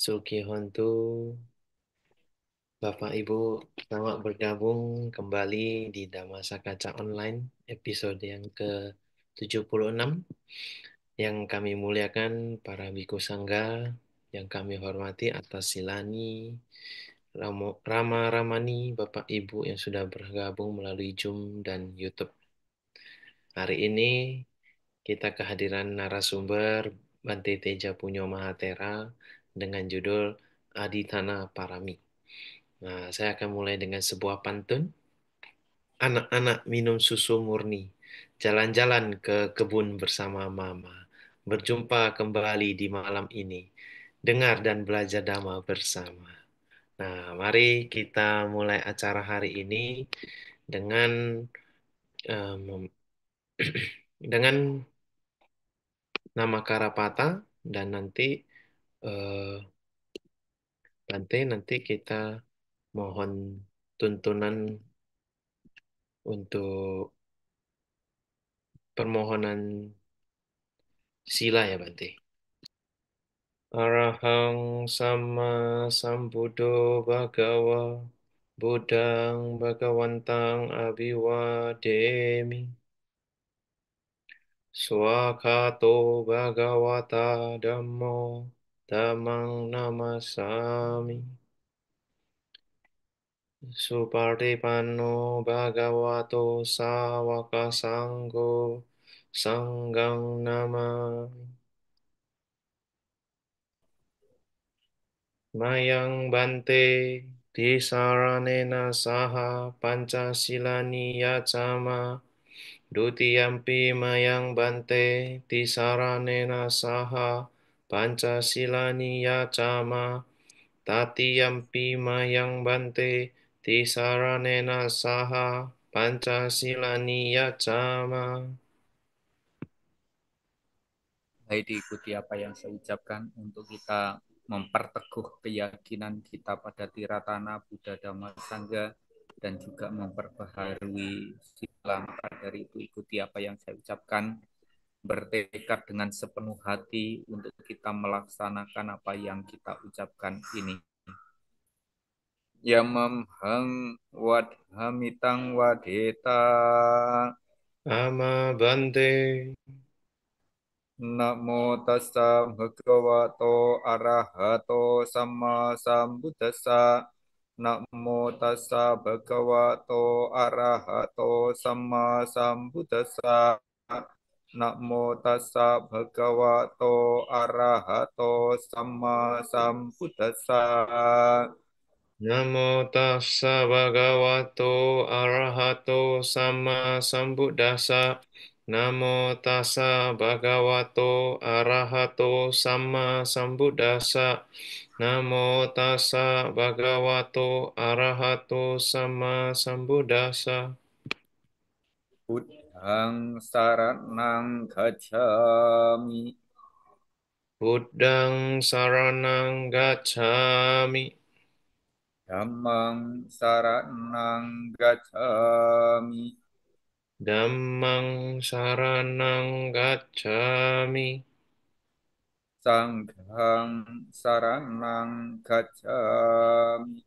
Sugihontu, Bapak Ibu, selamat bergabung kembali di Damasa Kaca Online episode yang ke-76 yang kami muliakan para biku sangga yang kami hormati atas Silani, Rama Ramani, Bapak Ibu yang sudah bergabung melalui Zoom dan YouTube. Hari ini kita kehadiran narasumber Bante Teja Punyo Mahatera dengan judul Aditana Parami. Nah, saya akan mulai dengan sebuah pantun. Anak-anak minum susu murni, jalan-jalan ke kebun bersama mama. Berjumpa kembali di malam ini. Dengar dan belajar dhamma bersama. Nah, mari kita mulai acara hari ini dengan em, dengan nama Karapata dan nanti eh, nanti kita mohon tuntunan untuk permohonan sila ya Bante. Arahang sama sambuddho bhagawa Buddhang bhagawantang abhiwademi Swakato bhagawata dhammo dhammang namasami Supartipanno bhagavato sawaka sanggo Sanghang namami Mayang Bante Tisaranena Saha Pancasilani Yacama Dutiyampi Mayang Bante Tisaranena Saha Pancasilani Yacama Tatiyampi Mayang Bante Tisaranena Saha Pancasilani Yacama. Baik, diikuti apa yang saya ucapkan untuk kita memperteguh keyakinan kita pada Tiratana Buddha Dhamma Sangha dan juga memperbaharui sila. Maka dari itu ikuti apa yang saya ucapkan, bertekad dengan sepenuh hati untuk kita melaksanakan apa yang kita ucapkan ini. Yamam hang wadhamitang wadeta. Ama Bante. Namo tassa bhagavato arahato sama sambuddhassa. Namo tassa bhagavato arahato sama sambuddhassa. Namo tassa bhagavato arahato sama sambuddhassa. Namo tassa bhagavato arahato sama sambuddhassa. Namo tassa bhagavato arahato sama sambuddhassa. Namo tassa bhagavato arahato sama sambuddhassa. Buddhang saranang gacchami. Buddhang saranang gacchami. Dhammang saranang gacchami. Dhammang saranang gacchami. Sanghang saranang gacchami.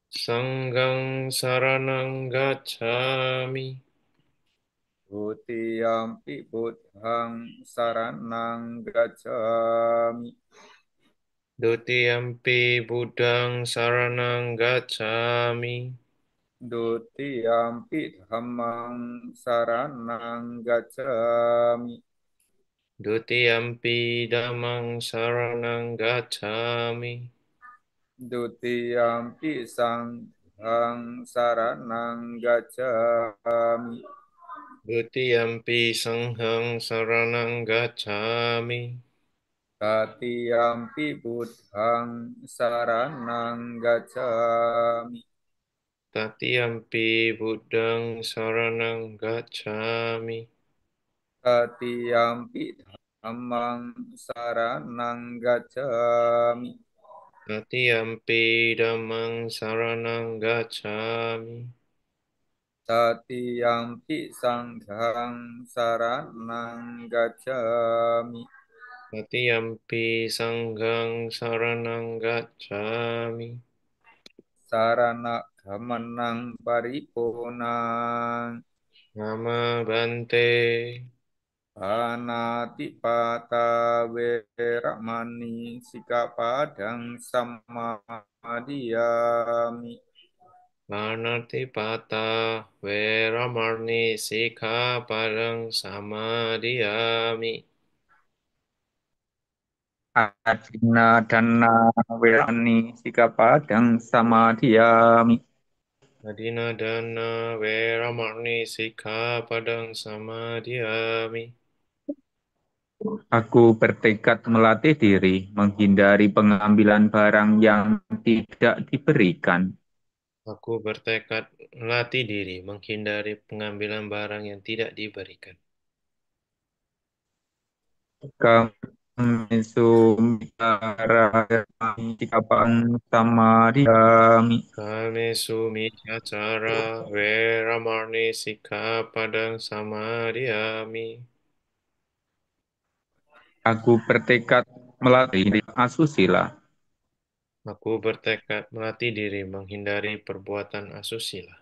Sanghang saranang gacchami. Dutiyampi buddhang saranang gacchami. Dutiyampi buddhang saranang gacchami. Dutiyampi dhammang saranang gacchami. Dutiyampi dhammang saranang gacchami. Dutiyampi sanghang saranang gacchami. Dutiyampi sanghang saranang gacchami. Tatiyampi buddhang saranang gacchami. Tatiyampi buddhang saranang gacchami. Tatiyampi dhammang saranang gacchami. Tatiyampi dhammang saranang gacchami. Tatiyampi sanghang saranang gacchami. Tatiyampi sanggang saranang gacchami. Sarana gamanang paripunang. Nama Bante. Panatipata weramani sikapadang samadiyami. Panatipata Veramarni Sikkhapadang Samadhiyami. Adina dana werani sikapadang samadiyami. Adinadana Veramarni Sikkhapadang Samadhiyami. Aku bertekad melatih diri menghindari pengambilan barang yang tidak diberikan. Aku bertekad melatih diri menghindari pengambilan barang yang tidak diberikan. Kami sumitara sikapadang samadiyami. Kame sumicacara Veramarni Sikkhapadang Samadhiyami. Aku bertekad melatih diri asusila. Aku bertekad melatih diri menghindari perbuatan asusila.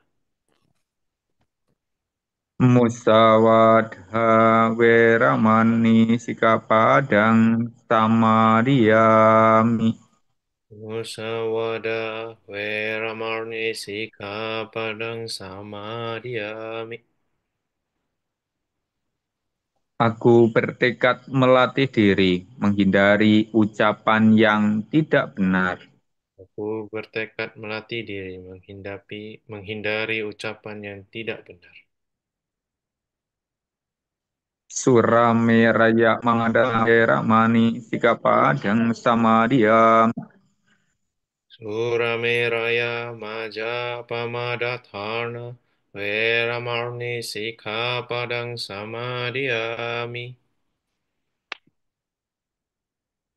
Musawadha weramani sikapadang samadiyami. Musawada Veramarni Sikkhapadang Samadhiyami. Aku bertekad melatih diri menghindari ucapan yang tidak benar. Aku bertekad melatih diri menghindari ucapan yang tidak benar. Surame raya mangada weramani sikapadang samadiyami. Surameraya Majapamadatthana Veramarni Sikkhapadang Samadhiyami.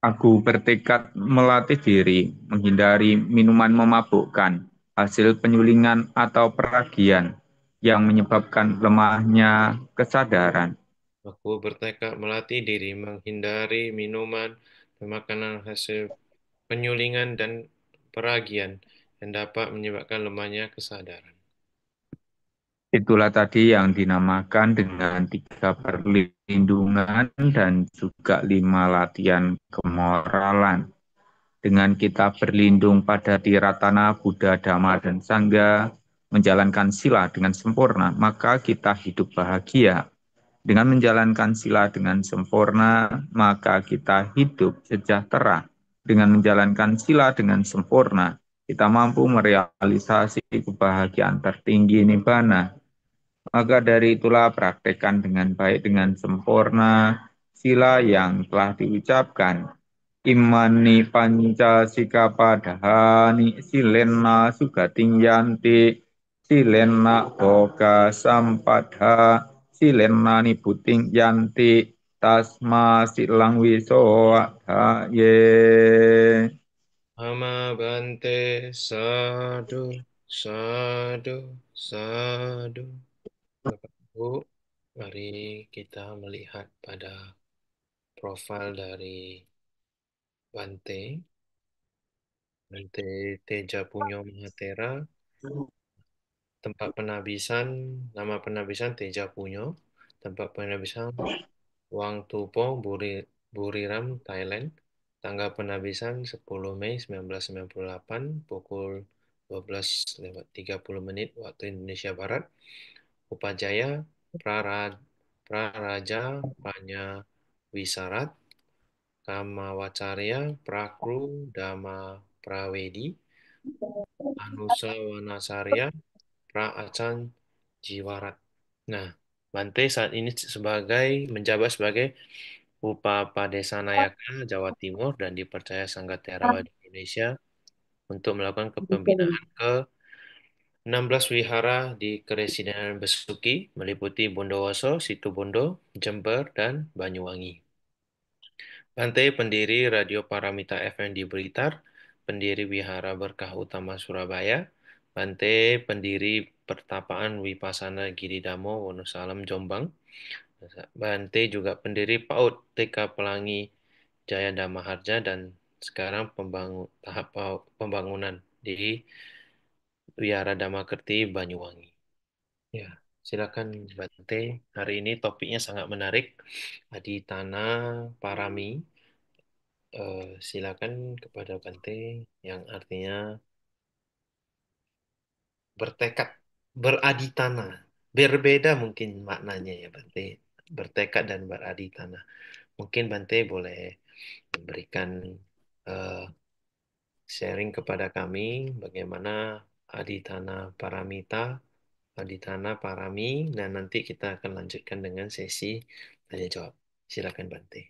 Aku bertekad melatih diri menghindari minuman memabukkan, hasil penyulingan atau peragian yang menyebabkan lemahnya kesadaran. Aku bertekad melatih diri menghindari minuman dan makanan hasil penyulingan dan peragian yang dapat menyebabkan lemahnya kesadaran. Itulah tadi yang dinamakan dengan tiga perlindungan dan juga lima latihan kemoralan. Dengan kita berlindung pada tiratana Buddha, Dhamma, dan Sangha, menjalankan sila dengan sempurna, maka kita hidup bahagia. Dengan menjalankan sila dengan sempurna, maka kita hidup sejahtera. Dengan menjalankan sila dengan sempurna, kita mampu merealisasi kebahagiaan tertinggi nibbana. Maka dari itulah praktekkan dengan baik dengan sempurna sila yang telah diucapkan. Imani panca sikapadhani silena sugating yanti silena boga sampadha silena nibuting yanti tasma silang wiso ye. Ama Bante Sadu, Sadu, Sadu. Bapak Ibu, mari kita melihat pada profil dari Bante, Bante Tejapunyo Mahatera, tempat penabisan, nama penabisan Tejapunyo, tempat penabisan Wang Tupo, Buriram, Thailand, tanggal penabisan 10 Mei 1998, pukul 12:30 waktu Indonesia Barat, Upajaya, Praraja, Panya Wisarat, Kamawacarya, Prakru, Dhamma Prawedi, Anusa Wanasarya, Praacan Jiwarat. Nah, Bante saat ini menjabat sebagai Upapadesa Jawa Timur dan dipercaya Sangga Theravada Indonesia untuk melakukan kepembinaan ke 16 wihara di Keresidenan Besuki meliputi Bondowoso, Situbondo, Jember, dan Banyuwangi. Bante pendiri Radio Paramita FM di Blitar, pendiri Wihara Berkah Utama Surabaya, Bante pendiri Pertapaan Wipasana Giridhamo Wonosalam Jombang, Bante juga pendiri PAUD TK Pelangi Jaya Damaharja dan sekarang tahap pembangunan di Wihara Damakerti Banyuwangi. Ya, silakan Bante. Hari ini topiknya sangat menarik. Aditana Parami. Silakan kepada Bante yang artinya bertekad, beraditana. Berbeda mungkin maknanya ya Bante. Bertekad dan beraditana. Mungkin Bante boleh memberikan eh, sharing kepada kami bagaimana Aditana Paramita, Aditana Parami, dan nanti kita akan lanjutkan dengan sesi tanya jawab. Silakan Bante.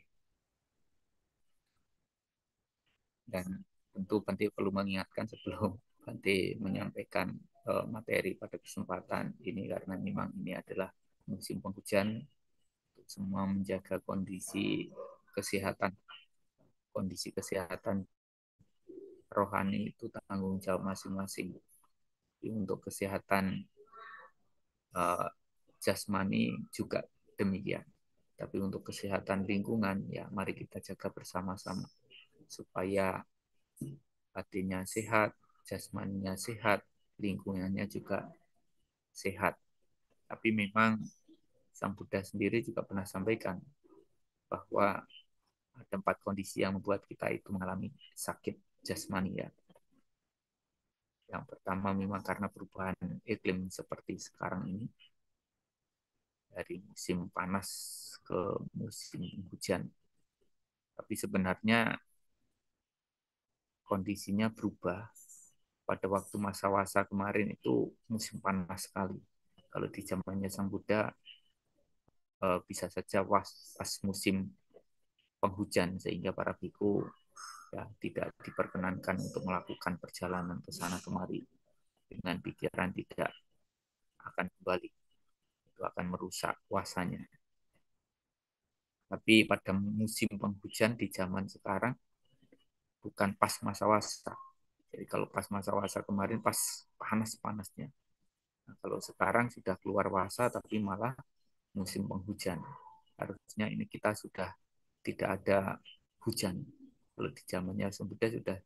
Dan tentu Bante perlu mengingatkan sebelum Bante menyampaikan materi pada kesempatan ini, karena memang ini adalah musim penghujan, untuk semua menjaga kesehatan kondisi kesehatan rohani itu tanggung jawab masing-masing. Untuk kesehatan uh, jasmani juga demikian. Tapi untuk kesehatan lingkungan, ya mari kita jaga bersama-sama supaya hatinya sehat, jasmaninya sehat, lingkungannya juga sehat. Tapi memang Sang Buddha sendiri juga pernah sampaikan bahwa ada 4 kondisi yang membuat kita itu mengalami sakit jasmani ya. Yang pertama memang karena perubahan iklim seperti sekarang ini, dari musim panas ke musim hujan. Tapi sebenarnya kondisinya berubah. Pada waktu masa wasa kemarin itu musim panas sekali. Kalau di zamannya Sang Buddha bisa saja pas musim penghujan, sehingga para biku ya tidak diperkenankan untuk melakukan perjalanan ke sana kemari dengan pikiran tidak akan kembali, itu akan merusak puasanya. Tapi pada musim penghujan di zaman sekarang bukan pas masa wasa. Jadi kalau pas masa wasa kemarin pas panas-panasnya. Nah, kalau sekarang sudah keluar wasa tapi malah musim penghujan. Harusnya ini kita sudah tidak ada hujan. Kalau di zamannya Buddha sudah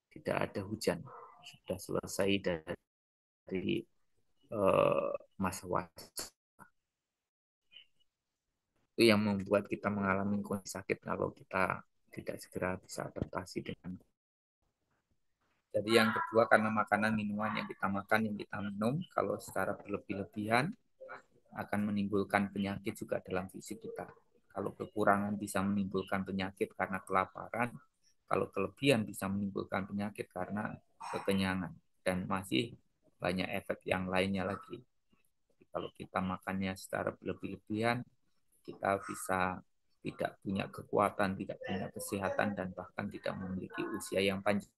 tidak ada hujan. Sudah selesai dari masa wasa. Itu yang membuat kita mengalami kondisi sakit kalau kita tidak segera bisa adaptasi dengan. Jadi yang kedua, karena makanan minuman yang kita makan, yang kita minum, kalau secara berlebih-lebihan akan menimbulkan penyakit juga dalam fisik kita. Kalau kekurangan bisa menimbulkan penyakit karena kelaparan, kalau kelebihan bisa menimbulkan penyakit karena kekenyangan, dan masih banyak efek yang lainnya lagi. Jadi kalau kita makannya secara berlebih-lebihan, kita bisa tidak punya kekuatan, tidak punya kesehatan, dan bahkan tidak memiliki usia yang panjang.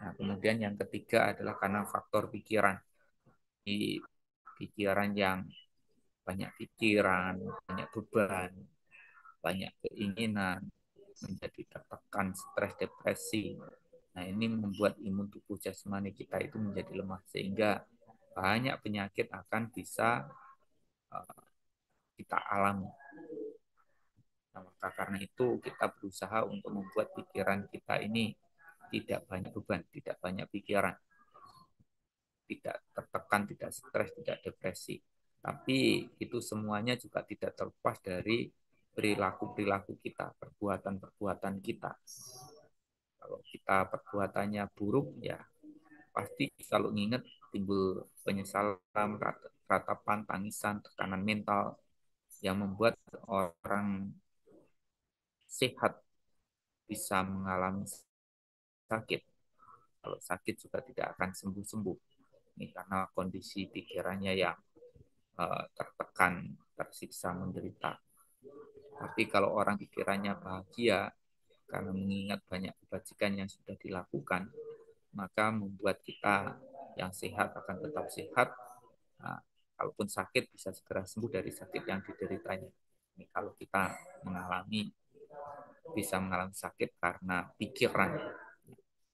Nah, kemudian yang ketiga adalah karena faktor pikiran. Di pikiran yang banyak pikiran, banyak beban, banyak keinginan, menjadi tertekan, stres, depresi. Nah, ini membuat imun tubuh jasmani kita itu menjadi lemah, sehingga banyak penyakit akan bisa kita alami. Nah, maka karena itu kita berusaha untuk membuat pikiran kita ini tidak banyak beban, tidak banyak pikiran, tidak tertekan, tidak stres, tidak depresi. Tapi itu semuanya juga tidak terlepas dari perilaku-perilaku kita, perbuatan-perbuatan kita. Kalau kita perbuatannya buruk, ya pasti kalau nginget timbul penyesalan, ratapan, tangisan, tekanan mental yang membuat orang sehat bisa mengalami sakit. Kalau sakit juga tidak akan sembuh-sembuh. Ini karena kondisi pikirannya yang tertekan, tersiksa, menderita. Tapi kalau orang pikirannya bahagia karena mengingat banyak kebajikan yang sudah dilakukan, maka membuat kita yang sehat akan tetap sehat. Nah, kalaupun sakit bisa segera sembuh dari sakit yang dideritanya. Ini kalau kita bisa mengalami sakit karena pikiran.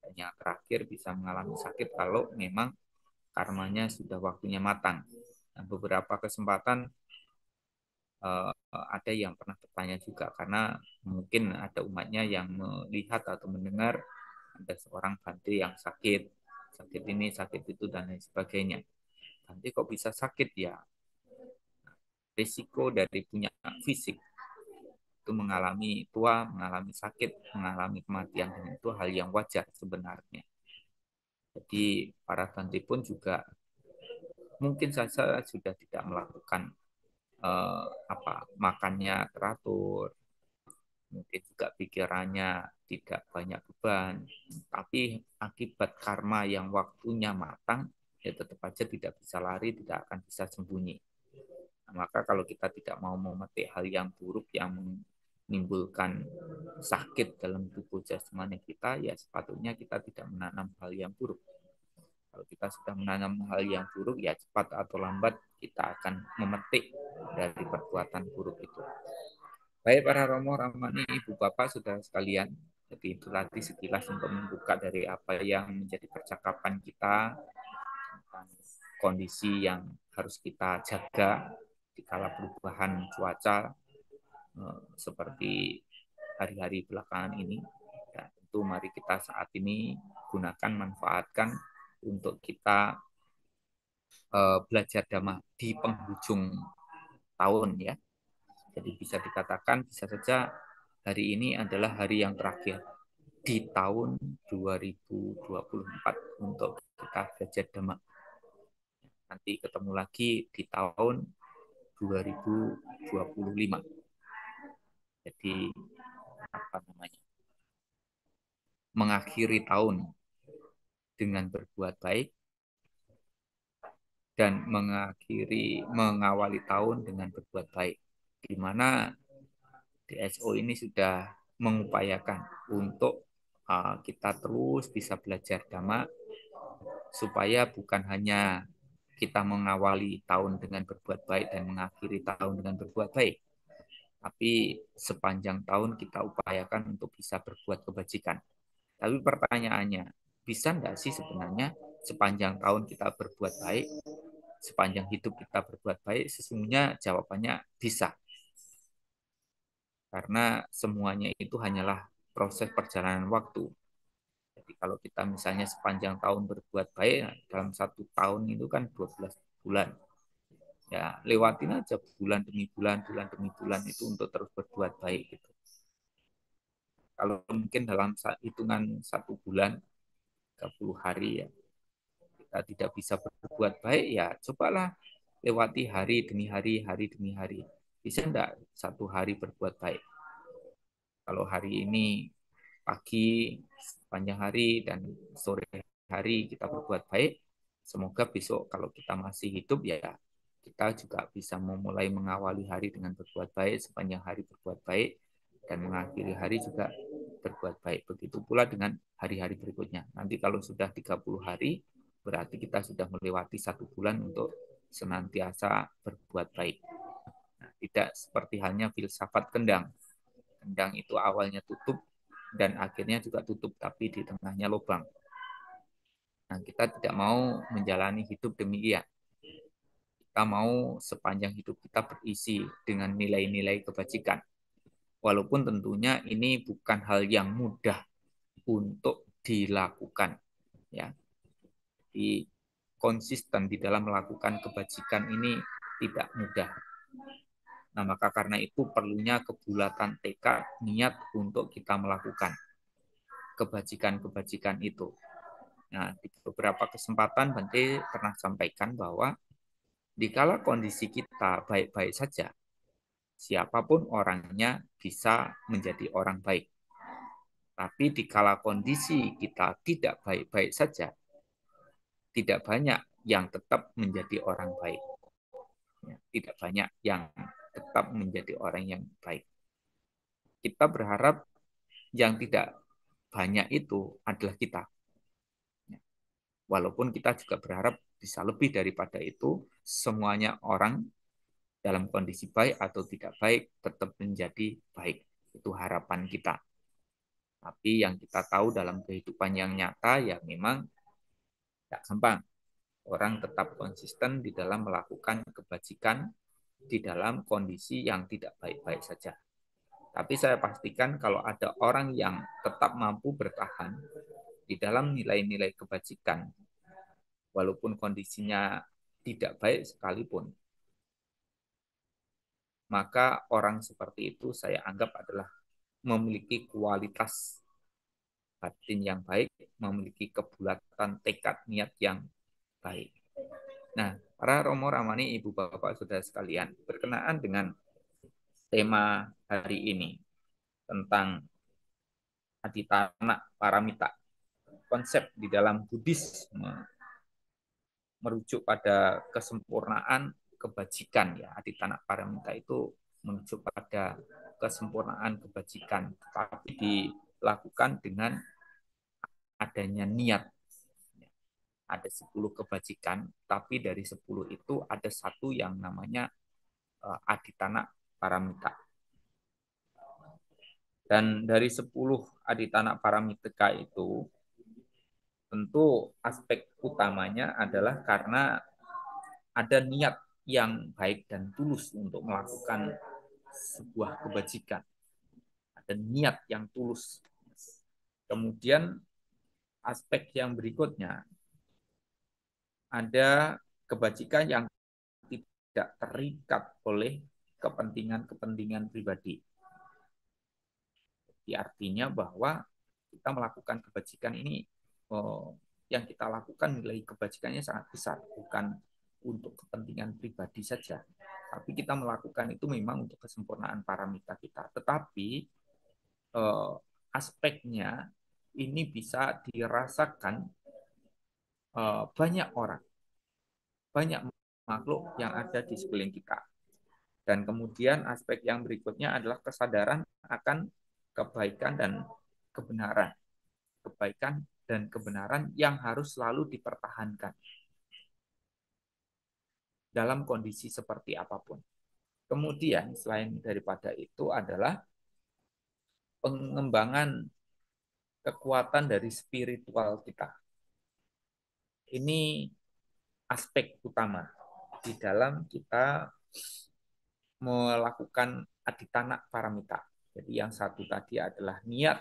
Dan yang terakhir bisa mengalami sakit kalau memang karmanya sudah waktunya matang. Dan beberapa kesempatan ada yang pernah bertanya juga karena mungkin ada umatnya yang melihat atau mendengar ada seorang Bante yang sakit, sakit ini, sakit itu dan lain sebagainya. Bante kok bisa sakit ya? Risiko dari punya fisik itu mengalami tua, mengalami sakit, mengalami kematian dan itu hal yang wajar sebenarnya. Jadi para Bante pun juga mungkin saja sudah tidak melakukan makannya teratur, mungkin juga pikirannya tidak banyak beban, tapi akibat karma yang waktunya matang, ya tetap aja tidak bisa lari, tidak akan bisa sembunyi. Nah, maka kalau kita tidak mau memetik hal yang buruk yang menimbulkan sakit dalam tubuh jasmani kita, ya sepatutnya kita tidak menanam hal yang buruk. Kalau kita sudah menanam hal yang buruk, ya cepat atau lambat kita akan memetik dari perbuatan buruk itu. Baik para Romo, Ramani, Ibu Bapak, Saudara sekalian. Jadi itu tadi sekilas untuk membuka dari apa yang menjadi percakapan kita tentang kondisi yang harus kita jaga di kala perubahan cuaca seperti hari-hari belakangan ini. Dan tentu mari kita saat ini gunakan, manfaatkan untuk kita belajar dhamma di penghujung tahun ya. Jadi bisa dikatakan bisa saja hari ini adalah hari yang terakhir di tahun 2024 untuk kita belajar Dhamma. Nanti ketemu lagi di tahun 2025. Jadi apa namanya? Mengakhiri tahun dengan berbuat baik dan mengawali tahun dengan berbuat baik. Di mana DSO ini sudah mengupayakan untuk kita terus bisa belajar Dhamma supaya bukan hanya kita mengawali tahun dengan berbuat baik dan mengakhiri tahun dengan berbuat baik, tapi sepanjang tahun kita upayakan untuk bisa berbuat kebajikan. Tapi pertanyaannya, bisa enggak sih sebenarnya sepanjang tahun kita berbuat baik, sepanjang hidup kita berbuat baik? Sesungguhnya jawabannya bisa. Karena semuanya itu hanyalah proses perjalanan waktu. Jadi kalau kita misalnya sepanjang tahun berbuat baik, dalam satu tahun itu kan 12 bulan. Ya, lewatin aja bulan demi bulan, bulan demi bulan itu untuk terus berbuat baik gitu. Kalau mungkin dalam hitungan satu bulan, 30 hari ya, kita tidak bisa berbuat baik, ya cobalah lewati hari demi hari demi hari. Bisa enggak satu hari berbuat baik? Kalau hari ini pagi sepanjang hari dan sore hari kita berbuat baik, semoga besok kalau kita masih hidup ya kita juga bisa memulai mengawali hari dengan berbuat baik, sepanjang hari berbuat baik dan mengakhiri hari juga berbuat baik. Begitu pula dengan hari-hari berikutnya. Nanti kalau sudah 30 hari berarti kita sudah melewati satu bulan untuk senantiasa berbuat baik. Nah, tidak seperti halnya filsafat kendang. Kendang itu awalnya tutup dan akhirnya juga tutup, tapi di tengahnya lubang. Nah, kita tidak mau menjalani hidup demikian. Kita mau sepanjang hidup kita berisi dengan nilai-nilai kebajikan. Walaupun tentunya ini bukan hal yang mudah untuk dilakukan. Ya, di konsisten di dalam melakukan kebajikan ini tidak mudah. Nah, maka karena itu perlunya kebulatan tekad, niat untuk kita melakukan kebajikan-kebajikan itu. Nah, di beberapa kesempatan Bante pernah sampaikan bahwa dikala kondisi kita baik-baik saja, siapapun orangnya bisa menjadi orang baik. Tapi dikala kondisi kita tidak baik-baik saja, tidak banyak yang tetap menjadi orang baik. Tidak banyak yang tetap menjadi orang yang baik. Kita berharap yang tidak banyak itu adalah kita. Walaupun kita juga berharap bisa lebih daripada itu, semuanya orang dalam kondisi baik atau tidak baik tetap menjadi baik. Itu harapan kita. Tapi yang kita tahu dalam kehidupan yang nyata ya memang tidak gampang. Orang tetap konsisten di dalam melakukan kebajikan di dalam kondisi yang tidak baik-baik saja. Tapi saya pastikan kalau ada orang yang tetap mampu bertahan di dalam nilai-nilai kebajikan, walaupun kondisinya tidak baik sekalipun, maka orang seperti itu saya anggap adalah memiliki kualitas batin yang baik, memiliki kebulatan tekad niat yang baik. Nah, para Romo Ramani, Ibu Bapak, Saudara sekalian, berkenaan dengan tema hari ini tentang aditana paramita, konsep di dalam Buddhisme merujuk pada kesempurnaan kebajikan ya. Aditana paramita itu merujuk pada kesempurnaan kebajikan, tapi dilakukan dengan adanya niat. Ada 10 kebajikan, tapi dari 10 itu ada satu yang namanya aditana paramita. Dan dari 10 aditana paramiteka itu, tentu aspek utamanya adalah karena ada niat yang baik dan tulus untuk melakukan sebuah kebajikan. Ada niat yang tulus. Kemudian aspek yang berikutnya, ada kebajikan yang tidak terikat oleh kepentingan-kepentingan pribadi. Jadi artinya bahwa kita melakukan kebajikan ini, yang kita lakukan nilai kebajikannya sangat besar, bukan untuk kepentingan pribadi saja, tapi kita melakukan itu memang untuk kesempurnaan paramita kita. Tetapi aspeknya ini bisa dirasakan banyak orang, banyak makhluk yang ada di sekeliling kita. Dan kemudian aspek yang berikutnya adalah kesadaran akan kebaikan dan kebenaran. Kebaikan dan kebenaran yang harus selalu dipertahankan dalam kondisi seperti apapun. Kemudian selain daripada itu adalah pengembangan kekuatan dari spiritual kita. Ini aspek utama di dalam kita melakukan aditana paramita. Jadi yang satu tadi adalah niat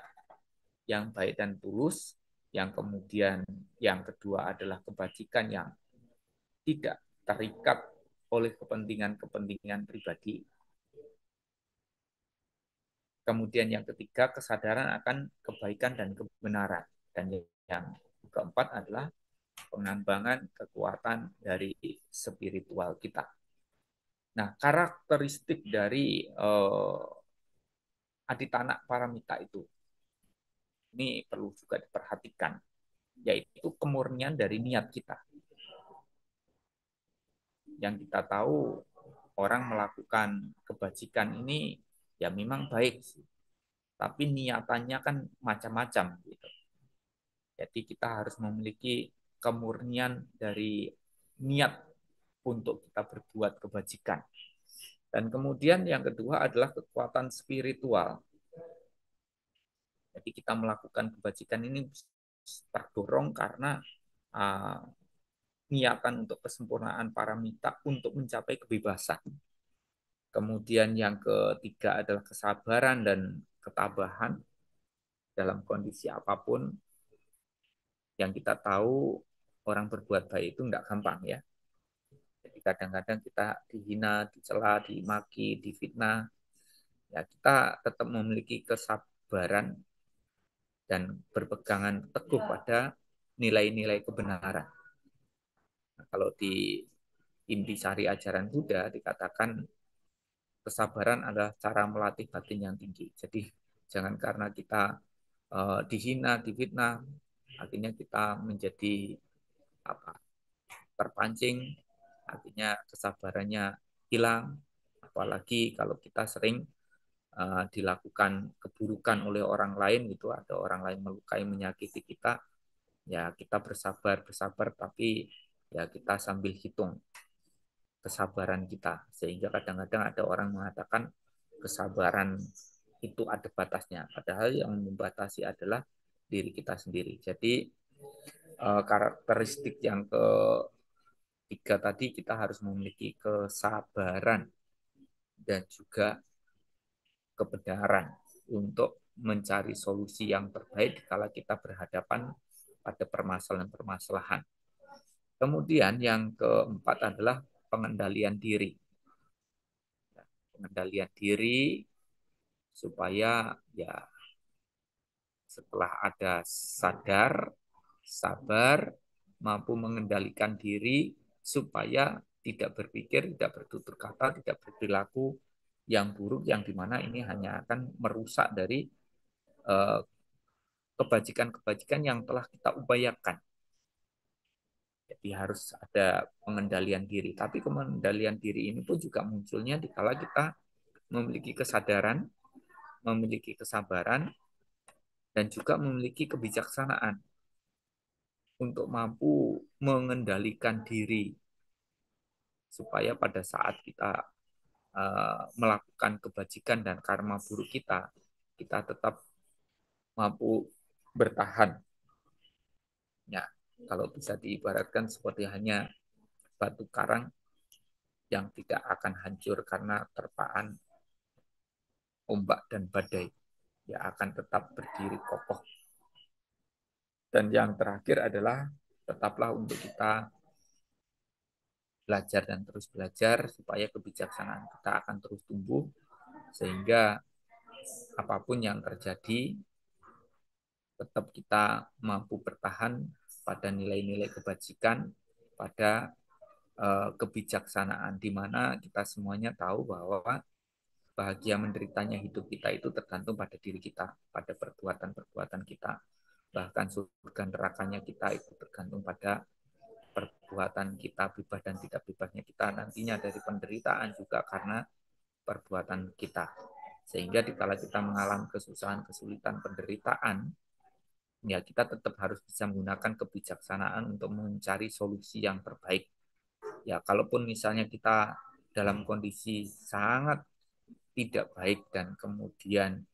yang baik dan tulus, yang kemudian yang kedua adalah kebajikan yang tidak terikat oleh kepentingan-kepentingan pribadi. Kemudian yang ketiga, kesadaran akan kebaikan dan kebenaran. Dan yang keempat adalah pengembangan kekuatan dari spiritual kita. Nah, karakteristik dari aditana paramita itu ini perlu juga diperhatikan, yaitu kemurnian dari niat kita. Yang kita tahu orang melakukan kebajikan ini ya memang baik sih, tapi niatannya kan macam-macam gitu. Jadi kita harus memiliki kemurnian dari niat untuk kita berbuat kebajikan. Dan kemudian yang kedua adalah kekuatan spiritual. Jadi kita melakukan kebajikan ini terdorong karena uh, niatan untuk kesempurnaan paramita untuk mencapai kebebasan. Kemudian yang ketiga adalah kesabaran dan ketabahan dalam kondisi apapun. Yang kita tahu orang berbuat baik itu enggak gampang ya. Jadi kadang-kadang kita dihina, dicela, dimaki, difitnah. Ya kita tetap memiliki kesabaran dan berpegangan teguh pada nilai-nilai kebenaran. Nah, kalau di intisari ajaran Buddha dikatakan kesabaran adalah cara melatih batin yang tinggi. Jadi jangan karena kita dihina, difitnah, akhirnya kita menjadi apa terpancing, akhirnya kesabarannya hilang. Apalagi kalau kita sering dilakukan keburukan oleh orang lain gitu, ada orang lain melukai, menyakiti kita, ya kita bersabar, bersabar, tapi ya kita sambil hitung kesabaran kita. Sehingga kadang-kadang ada orang mengatakan kesabaran itu ada batasnya. Padahal yang membatasi adalah diri kita sendiri. Jadi karakteristik yang ketiga tadi kita harus memiliki kesabaran dan juga kebenaran untuk mencari solusi yang terbaik kalau kita berhadapan pada permasalahan-permasalahan. Kemudian yang keempat adalah pengendalian diri. Pengendalian diri supaya ya setelah ada sadar, sabar, mampu mengendalikan diri supaya tidak berpikir, tidak bertutur kata, tidak berperilaku yang buruk yang dimana ini hanya akan merusak dari eh, kebajikan-kebajikan yang telah kita upayakan. Jadi harus ada pengendalian diri. Tapi pengendalian diri ini pun juga munculnya di kala kita memiliki kesadaran, memiliki kesabaran, dan juga memiliki kebijaksanaan untuk mampu mengendalikan diri supaya pada saat kita melakukan kebajikan dan karma buruk kita, kita tetap mampu bertahan. Ya, kalau bisa diibaratkan seperti hanya batu karang yang tidak akan hancur karena terpaan ombak dan badai, ya akan tetap berdiri kokoh. Dan yang terakhir adalah tetaplah untuk kita belajar dan terus belajar supaya kebijaksanaan kita akan terus tumbuh sehingga apapun yang terjadi tetap kita mampu bertahan pada nilai-nilai kebajikan, pada kebijaksanaan di mana kita semuanya tahu bahwa bahagia menderitanya hidup kita itu tergantung pada diri kita, pada perbuatan-perbuatan kita. Bahkan surga nerakanya kita itu tergantung pada perbuatan kita, bebas dan tidak bebasnya kita nantinya dari penderitaan juga karena perbuatan kita. Sehingga dikala kita mengalami kesusahan, kesulitan, penderitaan, ya kita tetap harus bisa menggunakan kebijaksanaan untuk mencari solusi yang terbaik. Ya, kalaupun misalnya kita dalam kondisi sangat tidak baik dan kemudian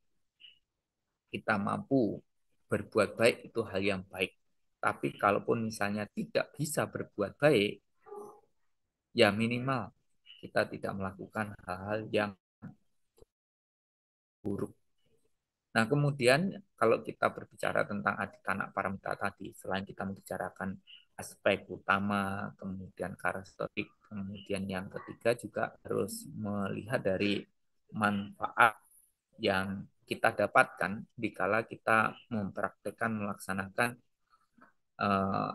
kita mampu berbuat baik itu hal yang baik. Tapi kalaupun misalnya tidak bisa berbuat baik, ya minimal kita tidak melakukan hal-hal yang buruk. Nah, kemudian kalau kita berbicara tentang aditana paramita tadi, selain kita membicarakan aspek utama, kemudian karakteristik, kemudian yang ketiga juga harus melihat dari manfaat yang kita dapatkan dikala kita mempraktekkan melaksanakan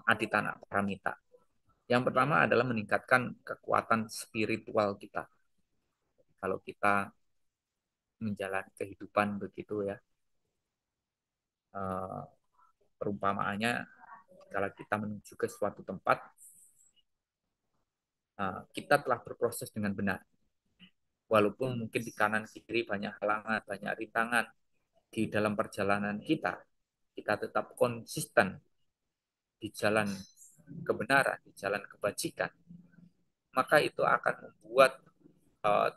aditana paramita. Yang pertama adalah meningkatkan kekuatan spiritual kita. Kalau kita menjalani kehidupan begitu ya, eh, perumpamaannya kalau kita menuju ke suatu tempat, kita telah berproses dengan benar. Walaupun mungkin di kanan kiri banyak halangan, banyak rintangan di dalam perjalanan kita, kita tetap konsisten di jalan kebenaran, di jalan kebajikan, maka itu akan membuat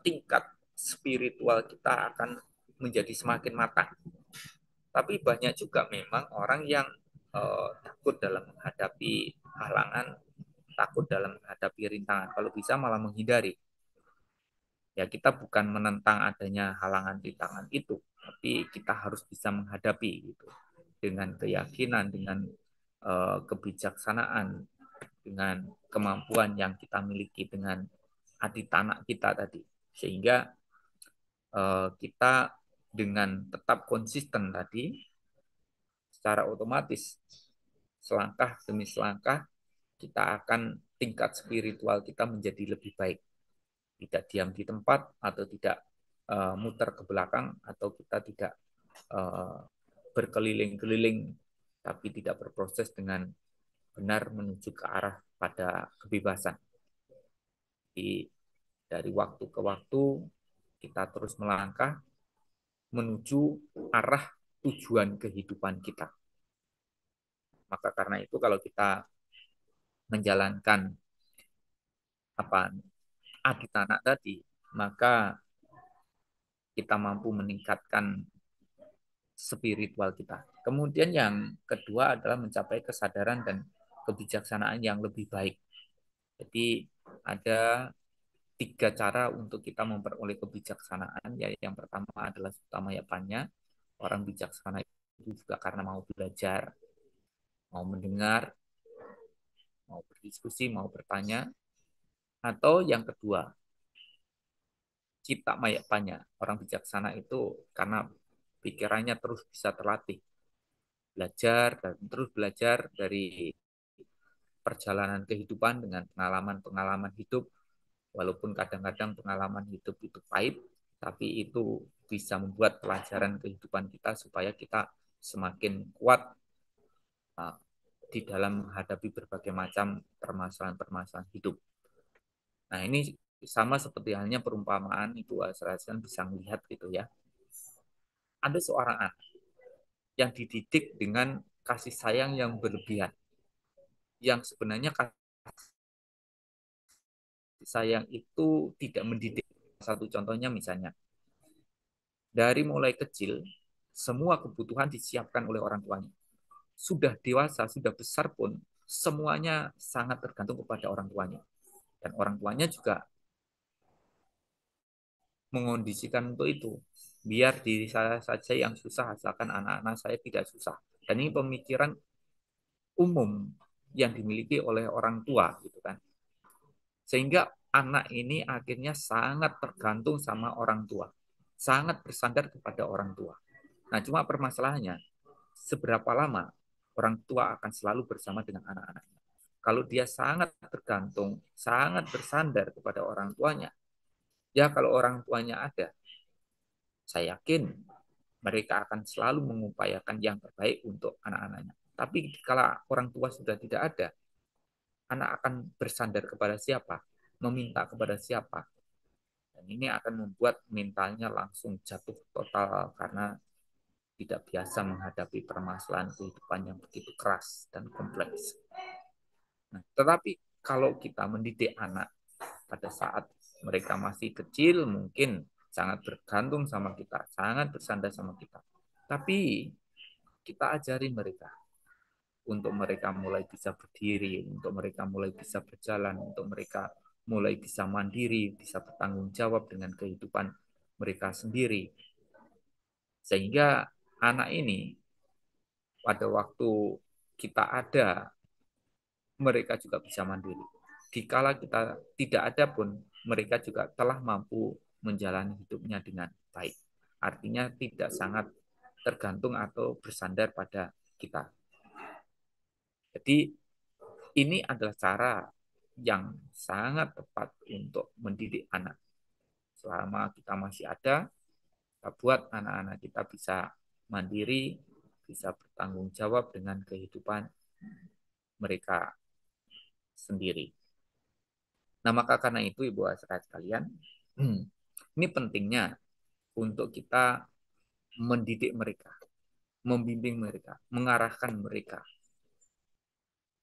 tingkat spiritual kita akan menjadi semakin matang. Tapi banyak juga memang orang yang takut dalam menghadapi halangan, takut dalam menghadapi rintangan. Kalau bisa malah menghindari. Ya kita bukan menentang adanya halangan rintangan itu, tapi kita harus bisa menghadapi itu dengan keyakinan, dengan kebijaksanaan, dengan kemampuan yang kita miliki, dengan aditana kita tadi, sehingga kita dengan tetap konsisten tadi, secara otomatis selangkah demi selangkah kita akan tingkat spiritual kita menjadi lebih baik. Tidak diam di tempat atau tidak muter ke belakang atau kita tidak berkeliling-keliling tapi tidak berproses dengan benar menuju ke arah pada kebebasan. Jadi dari waktu ke waktu kita terus melangkah menuju arah tujuan kehidupan kita. Maka karena itu kalau kita menjalankan apa aditana tadi, maka kita mampu meningkatkan spiritual kita. Kemudian yang kedua adalah mencapai kesadaran dan kebijaksanaan yang lebih baik. Jadi ada tiga cara untuk kita memperoleh kebijaksanaan. Ya, yang pertama adalah Sutamaya Panya. Orang bijaksana itu juga karena mau belajar, mau mendengar, mau berdiskusi, mau bertanya. Atau yang kedua, Cita Maya Panya. Orang bijaksana itu karena pikirannya terus bisa terlatih, belajar dan terus belajar dari perjalanan kehidupan dengan pengalaman-pengalaman hidup, walaupun kadang-kadang pengalaman hidup itu pahit, tapi itu bisa membuat pelajaran kehidupan kita supaya kita semakin kuat uh, di dalam menghadapi berbagai macam permasalahan-permasalahan hidup. Nah, ini sama seperti halnya perumpamaan Ibu Asrasan bisa melihat gitu ya. Ada seorang anak yang dididik dengan kasih sayang yang berlebihan, yang sebenarnya kasih sayang itu tidak mendidik. Satu contohnya misalnya, dari mulai kecil, semua kebutuhan disiapkan oleh orang tuanya. Sudah dewasa, sudah besar pun, semuanya sangat tergantung kepada orang tuanya. Dan orang tuanya juga mengondisikan untuk itu. Biar diri saya saja yang susah, asalkan anak-anak saya tidak susah. Dan ini pemikiran umum yang dimiliki oleh orang tua, gitu kan. Sehingga anak ini akhirnya sangat tergantung sama orang tua. Sangat bersandar kepada orang tua. Nah, cuma permasalahannya, seberapa lama orang tua akan selalu bersama dengan anak-anaknya. Kalau dia sangat tergantung, sangat bersandar kepada orang tuanya, ya kalau orang tuanya ada, saya yakin mereka akan selalu mengupayakan yang terbaik untuk anak-anaknya. Tapi kalau orang tua sudah tidak ada, anak akan bersandar kepada siapa? Meminta kepada siapa? Dan ini akan membuat mentalnya langsung jatuh total karena tidak biasa menghadapi permasalahan kehidupan yang begitu keras dan kompleks. Nah, tetapi kalau kita mendidik anak pada saat mereka masih kecil, mungkin sangat bergantung sama kita, sangat bersandar sama kita. Tapi kita ajari mereka untuk mereka mulai bisa berdiri, untuk mereka mulai bisa berjalan, untuk mereka mulai bisa mandiri, bisa bertanggung jawab dengan kehidupan mereka sendiri. Sehingga anak ini pada waktu kita ada, mereka juga bisa mandiri. Dikala kita tidak ada pun, mereka juga telah mampu menjalani hidupnya dengan baik. Artinya tidak sangat tergantung atau bersandar pada kita. Jadi ini adalah cara yang sangat tepat untuk mendidik anak. Selama kita masih ada, kita buat anak-anak kita bisa mandiri, bisa bertanggung jawab dengan kehidupan mereka sendiri. Nah, maka karena itu Ibu Asra sekalian, ini pentingnya untuk kita mendidik mereka, membimbing mereka, mengarahkan mereka,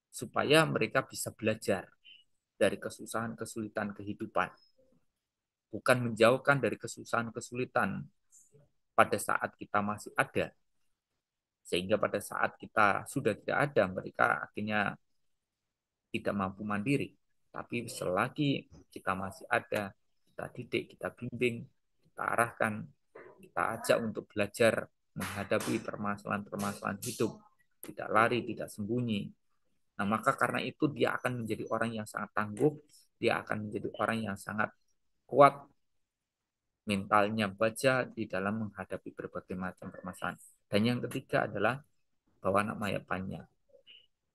supaya mereka bisa belajar dari kesusahan kesulitan kehidupan, bukan menjauhkan dari kesusahan kesulitan pada saat kita masih ada, sehingga pada saat kita sudah tidak ada, mereka akhirnya tidak mampu mandiri. Tapi selagi kita masih ada, kita didik, kita bimbing, kita arahkan, kita ajak untuk belajar menghadapi permasalahan-permasalahan hidup, tidak lari, tidak sembunyi. Nah, maka karena itu dia akan menjadi orang yang sangat tangguh, dia akan menjadi orang yang sangat kuat mentalnya baja di dalam menghadapi berbagai macam permasalahan. Dan yang ketiga adalah bahwa anak maya panya.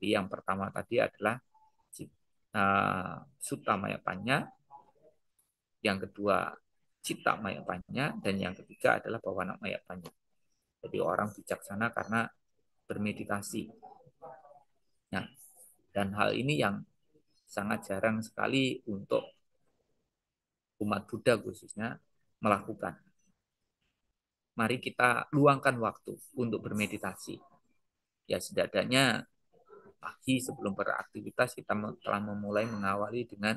Jadi yang pertama tadi adalah Sutta Maya Panya, yang kedua Cita Maya Panya, dan yang ketiga adalah Bawana Maya Panya. Jadi orang bijaksana karena bermeditasi. Nah, dan hal ini yang sangat jarang sekali untuk umat Buddha khususnya melakukan. Mari kita luangkan waktu untuk bermeditasi. Ya setidaknya pagi sebelum beraktivitas kita telah memulai mengawali dengan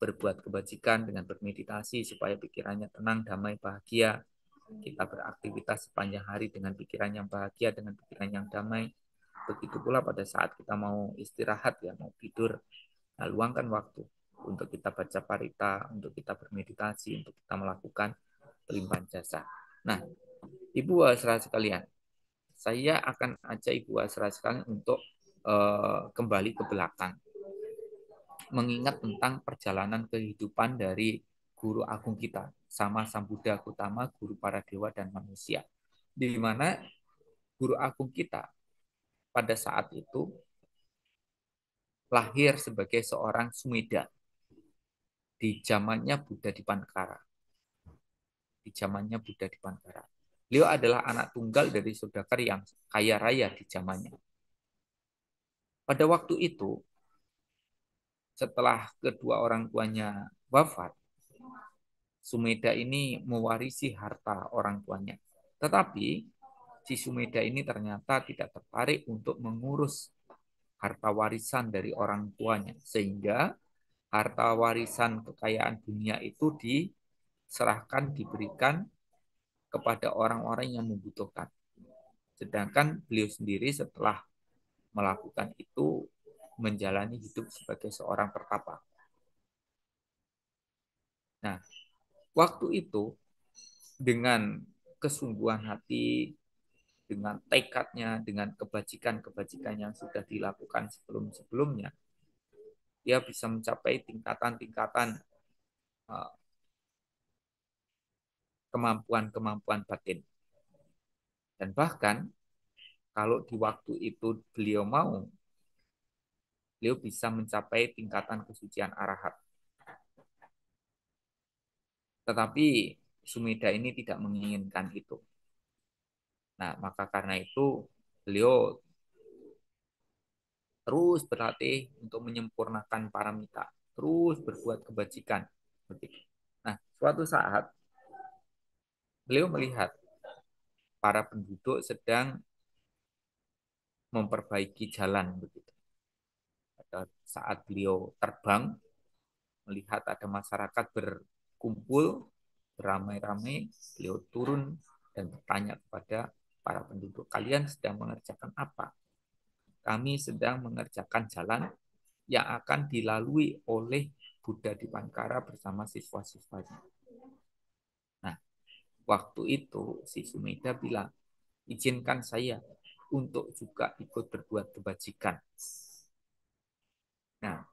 berbuat kebajikan, dengan bermeditasi supaya pikirannya tenang, damai, bahagia. Kita beraktivitas sepanjang hari dengan pikiran yang bahagia, dengan pikiran yang damai. Begitu pula pada saat kita mau istirahat, ya mau tidur, nah, luangkan waktu. untuk kita baca parita, untuk kita bermeditasi, untuk kita melakukan pelimpahan jasa. Nah, Ibu Wasra sekalian, saya akan ajak Ibu Wasra sekalian untuk kembali ke belakang, mengingat tentang perjalanan kehidupan dari guru agung kita, sama Sang Buddha Gautama, guru para dewa dan manusia, di mana guru agung kita pada saat itu lahir sebagai seorang Sumedha di zamannya Buddha Dipankara. Di zamannya Buddha Dipankara. Beliau adalah anak tunggal dari saudagar yang kaya raya di zamannya. Pada waktu itu, setelah kedua orang tuanya wafat, Sumedha ini mewarisi harta orang tuanya. Tetapi si Sumedha ini ternyata tidak tertarik untuk mengurus harta warisan dari orang tuanya, sehingga harta warisan kekayaan dunia itu diserahkan, diberikan kepada orang-orang yang membutuhkan. Sedangkan beliau sendiri setelah melakukan itu menjalani hidup sebagai seorang pertapa. Nah, waktu itu dengan kesungguhan hati, dengan tekadnya, dengan kebajikan-kebajikan yang sudah dilakukan sebelum-sebelumnya, dia bisa mencapai tingkatan-tingkatan kemampuan-kemampuan batin. Dan bahkan kalau di waktu itu beliau bisa mencapai tingkatan kesucian arahat. Tetapi Sumedha ini tidak menginginkan itu. Nah, maka karena itu beliau terus berlatih untuk menyempurnakan paramita, terus berbuat kebajikan. Nah, suatu saat beliau melihat para penduduk sedang memperbaiki jalan begitu. Pada saat beliau terbang, melihat ada masyarakat berkumpul beramai-ramai, beliau turun dan bertanya kepada para penduduk, kalian sedang mengerjakan apa? Kami sedang mengerjakan jalan yang akan dilalui oleh Buddha Dipankara bersama siswa-siswanya. Nah, waktu itu si Sumedha bilang, izinkan saya untuk juga ikut berbuat kebajikan. Nah,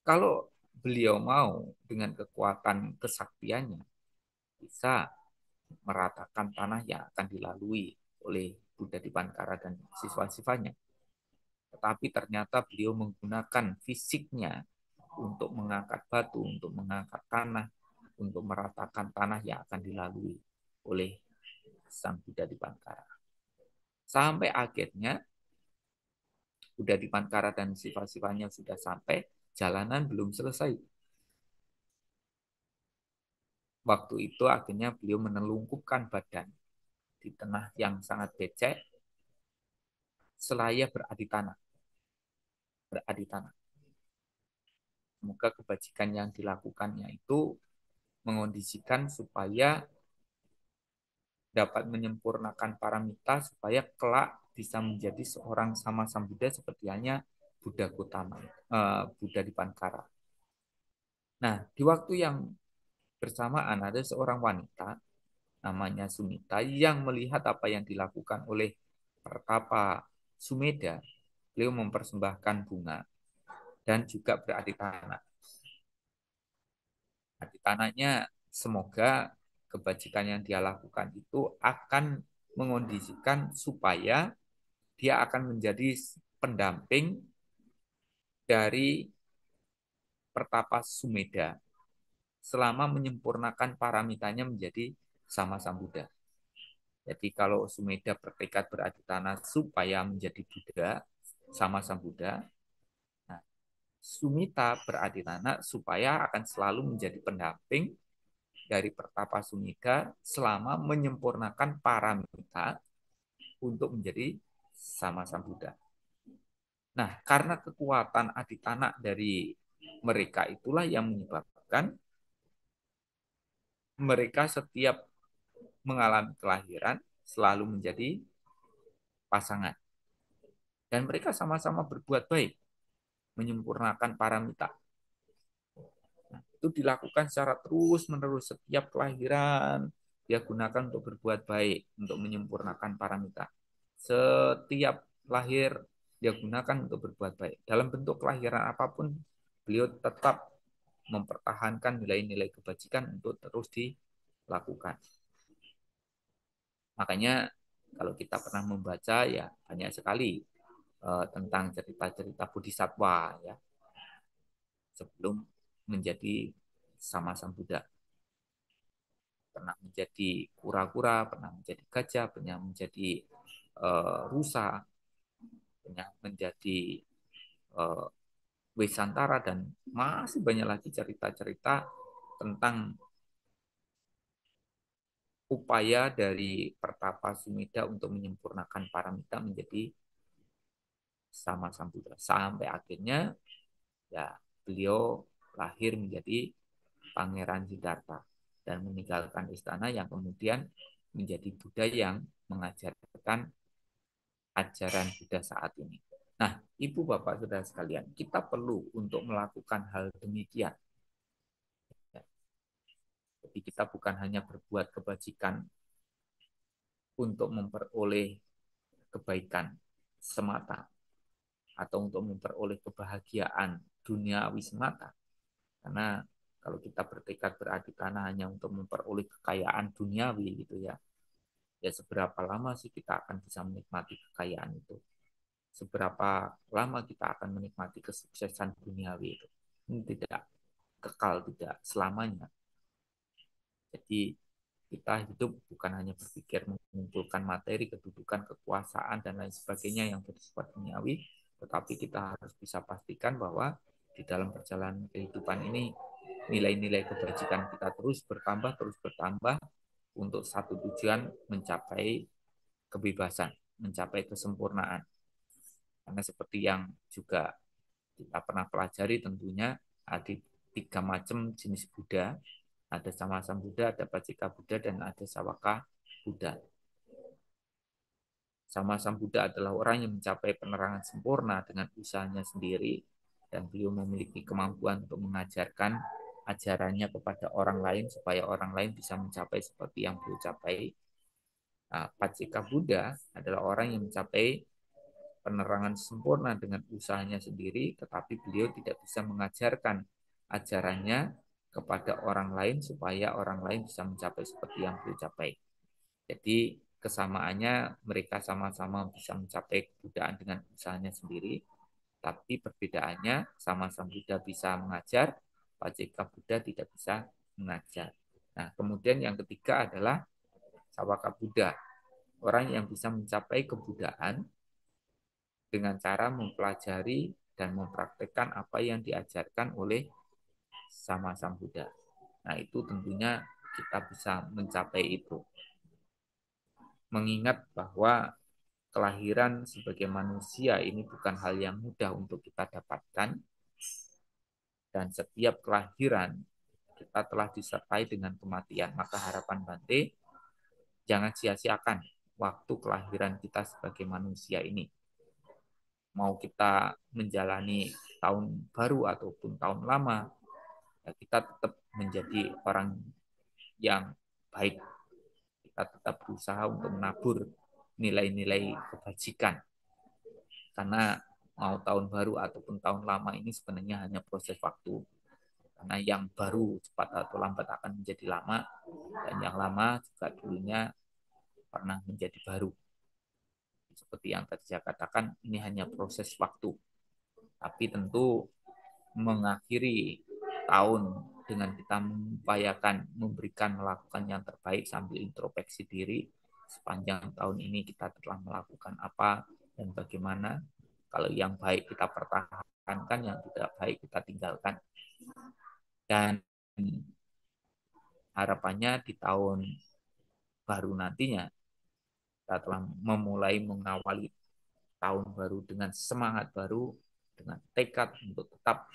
kalau beliau mau dengan kekuatan kesaktiannya, bisa meratakan tanah yang akan dilalui oleh Buddha Dipankara dan siswa-siswanya. Tetapi ternyata beliau menggunakan fisiknya untuk mengangkat batu, untuk mengangkat tanah, untuk meratakan tanah yang akan dilalui oleh Sang Buddha Dipankara. Sampai akhirnya Buddha Dipankara dan siswa-siswanya sudah sampai, jalanan belum selesai. Waktu itu akhirnya beliau menelungkupkan badan di tengah yang sangat becek, selaya beradi tanah. Beradi tanah. Semoga kebajikan yang dilakukannya itu mengondisikan supaya dapat menyempurnakan paramita supaya kelak bisa menjadi seorang sama Sambuddha seperti hanya Buddha Gautama, Buddha Dipankara. Nah, di waktu yang bersamaan ada seorang wanita namanya Sumita yang melihat apa yang dilakukan oleh pertapa Sumedha. Beliau mempersembahkan bunga dan juga berarti tanah. Arti tanahnya semoga kebajikan yang dia lakukan itu akan mengondisikan supaya dia akan menjadi pendamping dari pertapa Sumedha selama menyempurnakan paramitanya menjadi sama Sambuddha. Jadi kalau Sumedha bertekad beradu tanah supaya menjadi Buddha, sama Sang Buddha, nah, Sumita beradu tanah supaya akan selalu menjadi pendamping dari pertapa Sumedha selama menyempurnakan paramita untuk menjadi sama Sang Buddha. Nah, karena kekuatan aditana dari mereka itulah yang menyebabkan mereka setiap mengalami kelahiran selalu menjadi pasangan. Dan mereka sama-sama berbuat baik, menyempurnakan paramita. itu dilakukan secara terus-menerus setiap kelahiran. Dia gunakan untuk berbuat baik, untuk menyempurnakan paramita. Setiap lahir dia gunakan untuk berbuat baik. Dalam bentuk kelahiran apapun, beliau tetap mempertahankan nilai-nilai kebajikan untuk terus dilakukan. Makanya kalau kita pernah membaca ya banyak sekali tentang cerita-cerita bodhisatwa ya sebelum menjadi sama sang Buddha. Pernah menjadi kura-kura, pernah menjadi gajah, pernah menjadi rusa, pernah menjadi uh, Wesantara, dan masih banyak lagi cerita-cerita tentang upaya dari Pertapa Sumedha untuk menyempurnakan paramita menjadi sama sang Buddha. Sampai akhirnya ya beliau lahir menjadi Pangeran Siddhartha dan meninggalkan istana yang kemudian menjadi Buddha yang mengajarkan ajaran Buddha saat ini. Nah, Ibu Bapak Saudara sekalian, kita perlu untuk melakukan hal demikian. Jadi kita bukan hanya berbuat kebajikan untuk memperoleh kebaikan semata atau untuk memperoleh kebahagiaan duniawi semata. Karena kalau kita bertekad berarti tanah hanya untuk memperoleh kekayaan duniawi gitu ya, ya seberapa lama sih kita akan bisa menikmati kekayaan itu? Seberapa lama kita akan menikmati kesuksesan duniawi itu? Ini tidak kekal, tidak selamanya. Jadi kita hidup bukan hanya berpikir mengumpulkan materi, kedudukan, kekuasaan, dan lain sebagainya yang bersifat duniawi, tetapi kita harus bisa pastikan bahwa di dalam perjalanan kehidupan ini nilai-nilai kebajikan kita terus bertambah untuk satu tujuan, mencapai kebebasan, mencapai kesempurnaan. Karena seperti yang juga kita pernah pelajari tentunya ada tiga macam jenis Buddha. Ada Sama-sama Buddha, ada Pacika Buddha, dan ada Sawaka Buddha. Sama-sama Buddha adalah orang yang mencapai penerangan sempurna dengan usahanya sendiri, dan beliau memiliki kemampuan untuk mengajarkan ajarannya kepada orang lain supaya orang lain bisa mencapai seperti yang beliau capai. Nah, Pacika Buddha adalah orang yang mencapai penerangan sempurna dengan usahanya sendiri, tetapi beliau tidak bisa mengajarkan ajarannya kepada orang lain supaya orang lain bisa mencapai seperti yang beliau capai. Jadi kesamaannya mereka sama-sama bisa mencapai kebudayaan dengan usahanya sendiri, tapi perbedaannya sama-sama Buddha bisa mengajar, Paceka Buddha tidak bisa mengajar. Nah, kemudian yang ketiga adalah Sawaka Buddha, orang yang bisa mencapai kebudayaan dengan cara mempelajari dan mempraktekkan apa yang diajarkan oleh sama Sang Buddha. Nah, itu tentunya kita bisa mencapai itu. Mengingat bahwa kelahiran sebagai manusia ini bukan hal yang mudah untuk kita dapatkan, dan setiap kelahiran kita telah disertai dengan kematian. Maka harapan Bante, jangan sia-siakan waktu kelahiran kita sebagai manusia ini. Mau kita menjalani tahun baru ataupun tahun lama, ya kita tetap menjadi orang yang baik. Kita tetap berusaha untuk menabur nilai-nilai kebajikan. Karena mau tahun baru ataupun tahun lama ini sebenarnya hanya proses waktu. Karena yang baru cepat atau lambat akan menjadi lama, dan yang lama juga dulunya pernah menjadi baru. Seperti yang tadi saya katakan, ini hanya proses waktu. Tapi tentu mengakhiri tahun dengan kita mengupayakan memberikan melakukan yang terbaik sambil introspeksi diri, sepanjang tahun ini kita telah melakukan apa dan bagaimana. Kalau yang baik kita pertahankan, yang tidak baik kita tinggalkan. Dan harapannya di tahun baru nantinya kita telah memulai mengawali tahun baru dengan semangat baru, dengan tekad untuk tetap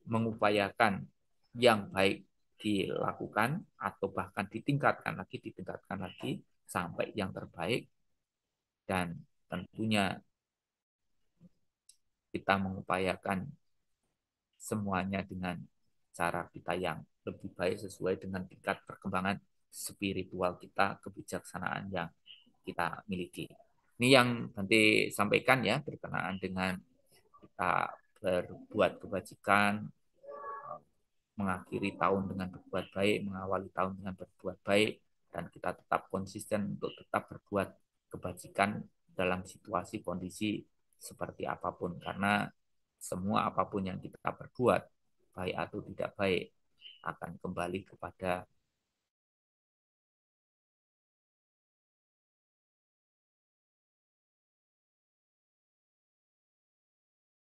mengupayakan yang baik dilakukan atau bahkan ditingkatkan lagi sampai yang terbaik, dan tentunya kita mengupayakan semuanya dengan cara kita yang lebih baik sesuai dengan tingkat perkembangan spiritual kita, kebijaksanaan yang kita miliki. Ini yang nanti sampaikan ya berkenaan dengan kita berbuat kebajikan, mengakhiri tahun dengan berbuat baik, mengawali tahun dengan berbuat baik, dan kita tetap konsisten untuk tetap berbuat kebajikan dalam situasi kondisi seperti apapun. Karena semua apapun yang kita perbuat, baik atau tidak baik, akan kembali kepada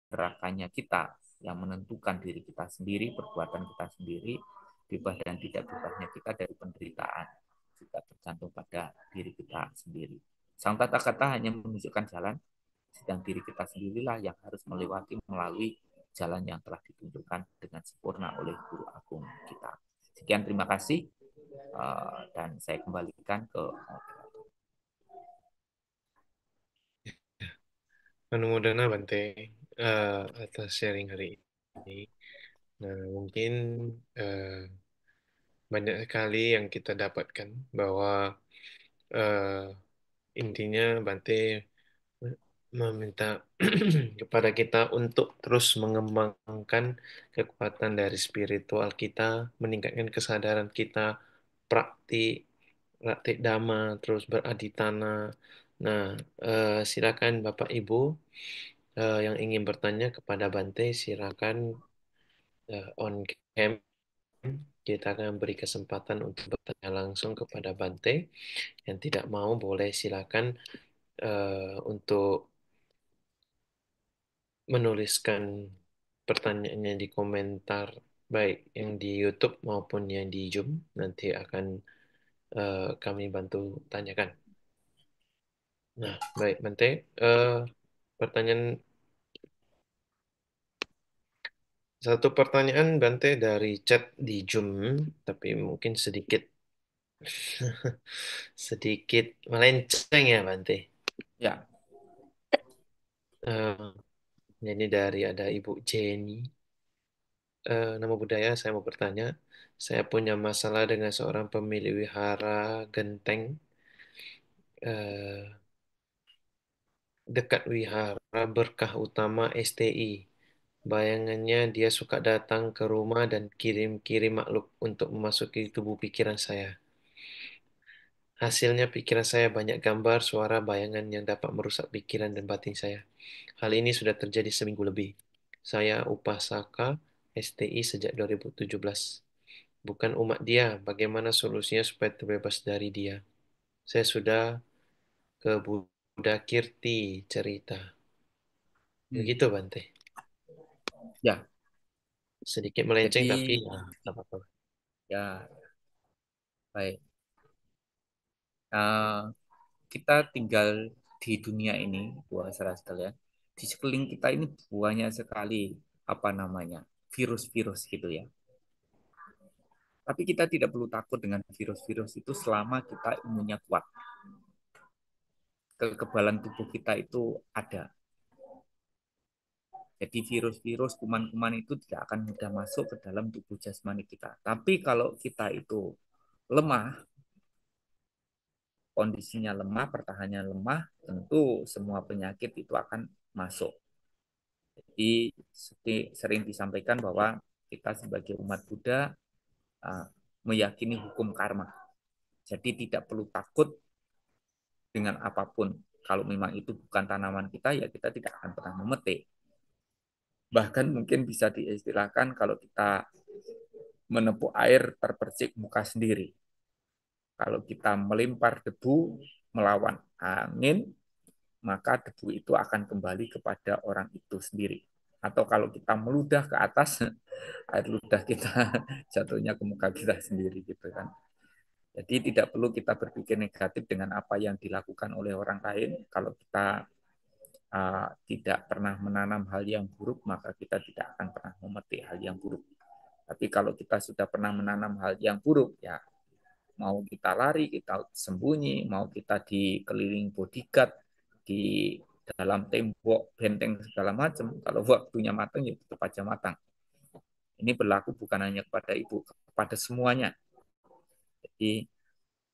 gerakannya kita yang menentukan diri kita sendiri, perbuatan kita sendiri, bebas dan tidak bebasnya kita dari penderitaan juga tergantung pada diri kita sendiri. Sang tata kata hanya menunjukkan jalan, sedang diri kita sendirilah yang harus melewati melalui jalan yang telah ditunjukkan dengan sempurna oleh Guru Agung kita. Sekian, terima kasih, dan saya kembalikan ke Anumodana Bante atas sharing hari ini. Nah, mungkin eh, banyak sekali yang kita dapatkan bahwa eh, intinya Bante meminta kepada kita untuk terus mengembangkan kekuatan dari spiritual kita, meningkatkan kesadaran kita, praktik, praktik dhamma, terus beraditana. Nah, silakan Bapak Ibu yang ingin bertanya kepada Bante, silakan on cam. Kita akan beri kesempatan untuk bertanya langsung kepada Bante. Yang tidak mau boleh silakan untuk menuliskan pertanyaannya di komentar, baik yang di YouTube maupun yang di Zoom. Nanti akan kami bantu tanyakan. Nah, baik Bante. Pertanyaan Satu pertanyaan Bante dari chat di Zoom, tapi mungkin sedikit sedikit melenceng ya Bante. ya. Eh, ini dari ada Ibu Jenny. Nama budaya saya mau bertanya. Saya punya masalah dengan seorang pemilik wihara genteng eh, dekat wihara berkah utama STI. Bayangannya dia suka datang ke rumah dan kirim-kirim makhluk untuk memasuki tubuh pikiran saya. Hasilnya pikiran saya banyak gambar, suara, bayangan yang dapat merusak pikiran dan batin saya. Hal ini sudah terjadi seminggu lebih. Saya upasaka STI sejak 2017. Bukan umat dia. Bagaimana solusinya supaya terbebas dari dia? Saya sudah ke Buddha Kirti cerita. Hmm. Begitu, Bante. Ya, Sedikit melenceng, jadi tapi ya, nggak apa-apa. ya baik. Uh, kita tinggal di dunia ini, buah saudara sekalian. Di sekeliling kita ini banyak sekali apa namanya virus-virus gitu ya. Tapi kita tidak perlu takut dengan virus-virus itu selama kita imunnya kuat. Kekebalan tubuh kita itu ada. Jadi virus-virus, kuman-kuman itu tidak akan mudah masuk ke dalam tubuh jasmani kita. Tapi kalau kita itu lemah, kondisinya lemah, pertahanannya lemah, tentu semua penyakit itu akan masuk. Jadi sering disampaikan bahwa kita sebagai umat Buddha meyakini hukum karma. Jadi tidak perlu takut dengan apapun. Kalau memang itu bukan tanaman kita, ya kita tidak akan pernah memetik. Bahkan mungkin bisa diistilahkan kalau kita menepuk air terpercik muka sendiri. Kalau kita melempar debu melawan angin, maka debu itu akan kembali kepada orang itu sendiri. Atau kalau kita meludah ke atas, air ludah kita jatuhnya ke muka kita sendiri gitu kan. Jadi tidak perlu kita berpikir negatif dengan apa yang dilakukan oleh orang lain. Kalau kita tidak pernah menanam hal yang buruk, maka kita tidak akan pernah memetik hal yang buruk. Tapi kalau kita sudah pernah menanam hal yang buruk, ya mau kita lari, kita sembunyi, mau kita dikeliling bodyguard, di dalam tembok, benteng segala macam, kalau waktunya matang ya tetap aja matang. Ini berlaku bukan hanya kepada ibu, kepada semuanya. Jadi